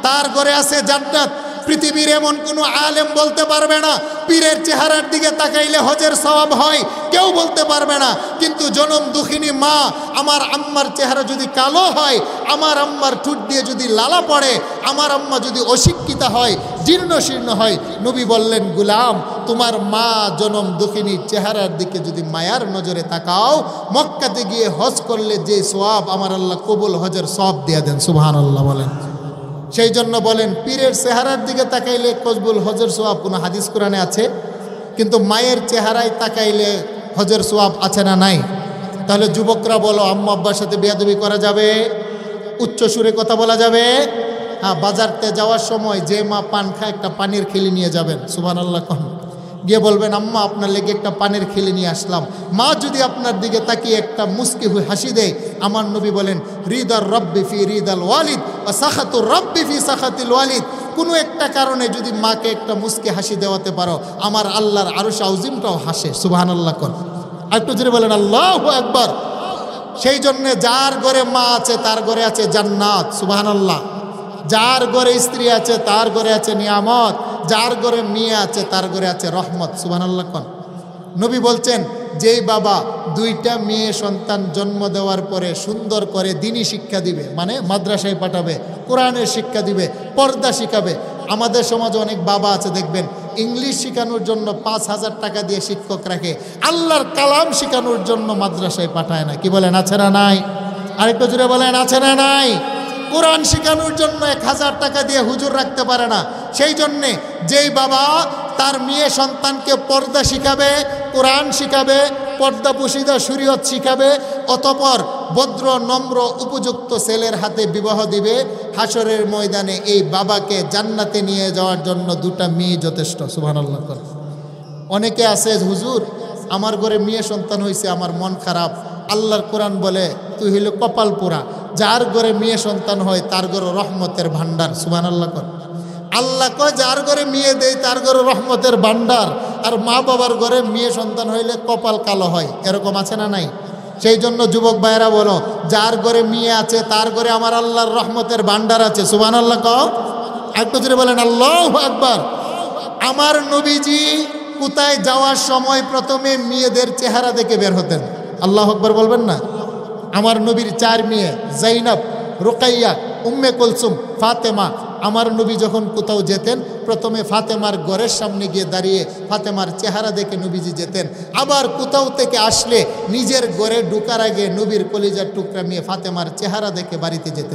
তার ঘরে আছে জান্নাত। পৃথিবীর এমন কোনো আলেম বলতে পারবে না পীরের চেহারার দিকে তাকাইলে হজের সওয়াব হয়, কেউ বলতে পারবে না। কিন্তু জনম দুঃখিনী মা, আমার আম্মার চেহারা যদি কালো হয়, আমার আম্মার ঠোঁট দিয়ে যদি লালা পড়ে, আমার আম্মা যদি অশিক্ষিতা হয়, জীর্ণ শীর্ণ হয়, নবী বললেন, গুলাম, তোমার মা জনম দুঃখিনীর চেহারার দিকে যদি মায়ার নজরে তাকাও, মক্কাতে গিয়ে হজ করলে যে সওয়াব আমার আল্লাহ কবুল হজের সওয়াব দিয়ে দেন। সুবহানাল্লাহ বলেন। সেই জন্য বলেন, পীরের চেহারার দিকে তাকাইলে কবুল হজের সওয়াব কোনো হাদিস কোরআনে আছে? কিন্তু মায়ের চেহারায় তাকাইলে হজের সওয়াব আছে না নাই? তাহলে যুবকরা বলো, আম্মা আব্বার সাথে বেয়াদবি করা যাবে? উচ্চ সুরে কথা বলা যাবে? হ্যাঁ, বাজারতে যাওয়ার সময় যে মা পান খায় একটা পানির খিলি নিয়ে যাবেন। সুবহানাল্লাহ কোন? গিয়ে বলবেন, আম্মা আপনার লেগে একটা পানির খিলি নিয়ে আসলাম। মা যদি আপনার দিকে তাকিয়ে একটা মুস্কি হয়ে হাসি দেয়, আমার নবী বলেন, রিদার রব্বি ফি রিদাল ওয়ালিদ ওয়া সাখাতুর রব্বি ফি সাখাতিল ওয়ালিদ। কোনো একটা কারণে যদি মাকে একটা মুস্কি হাসি দেওয়াতে পারো, আমার আল্লাহর আরশ আযীমটাও হাসে। সুবহানাল্লাহ কোন? একটু জোরে বলেন আল্লাহু আকবার। সেই জন্য যার ঘরে মা আছে তার ঘরে আছে জান্নাত। সুবহানাল্লাহ। যার ঘরে স্ত্রী আছে তার ঘরে আছে নিয়ামত, যার ঘরে মেয়ে আছে তার ঘরে আছে রহমত। সুবহানাল্লাহ কোন? নবী বলছেন, যেই বাবা দুইটা মেয়ে সন্তান জন্ম দেওয়ার পরে সুন্দর করে দ্বীনি শিক্ষা দিবে, মানে মাদ্রাসায় পাঠাবে, কোরআনের শিক্ষা দিবে, পর্দা শিখাবে। আমাদের সমাজে অনেক বাবা আছে, দেখবেন ইংলিশ শেখানোর জন্য 5,000 টাকা দিয়ে শিক্ষক রাখে, আল্লাহর কালাম শেখানোর জন্য মাদ্রাসায় পাঠায় না। কি বলেন, আছে না নাই? আরেকটু জোরে বলেন, আছে না নাই? কোরআন শেখানোর জন্য 1,000 টাকা দিয়ে হুজুর রাখতে পারে না। সেই জন্যে যেই বাবা তার মেয়ে সন্তানকে পর্দা শিখাবে, কোরআন শিখাবে, পর্দা পুশিদা শরীয়ত শিখাবে, অতঃপর ভদ্র নম্র উপযুক্ত ছেলের হাতে বিবাহ দিবে, হাসরের ময়দানে এই বাবাকে জান্নাতে নিয়ে যাওয়ার জন্য 2টা মেয়ে যথেষ্ট। সুবহানাল্লাহ। অনেকে আছে, হুজুর আমার ঘরে মেয়ে সন্তান হয়েছে, আমার মন খারাপ। আল্লাহর কোরআন বলে, তুই হইল কপাল পোড়া। যার ঘরে মেয়ে সন্তান হয় তার ঘরে রহমতের ভান্ডার। সুবহানাল্লাহ। আল্লাহ কয় যার ঘরে মেয়ে দেয় তার ঘরে রহমতের ভান্ডার, আর মা বাবার ঘরে মেয়ে সন্তান হইলে কপাল কালো হয়। এরকম আছে না নাই? সেই জন্য যুবক ভাইয়েরা বলো, যার ঘরে মেয়ে আছে তার ঘরে আমার আল্লাহর রহমতের ভান্ডার আছে। সুবহানাল্লাহ কও, একটু জোরে বলেন আল্লাহু আকবার। আমার নবীজি কোথায় যাওয়ার সময় প্রথমে মেয়েদের চেহারা দেখে বের হতেন? আল্লাহু আকবার বলবেন না? আমার নবীর 4 মেয়ে, জাইনাব, রুকাইয়া, উম্মে কুলসুম, ফাতেমা। আমার নবী যখন কোথাও যেতেন প্রথমে ফাতেমার ঘরের সামনে গিয়ে দাঁড়িয়ে ফাতেমার চেহারা দেখে নবীজি যেতেন। আবার কোথাও থেকে আসলে নিজের ঘরে ঢোকার আগে নবীর কলিজার টুকরা মেয়ে ফাতেমার চেহারা দেখে বাড়িতে যেতেন।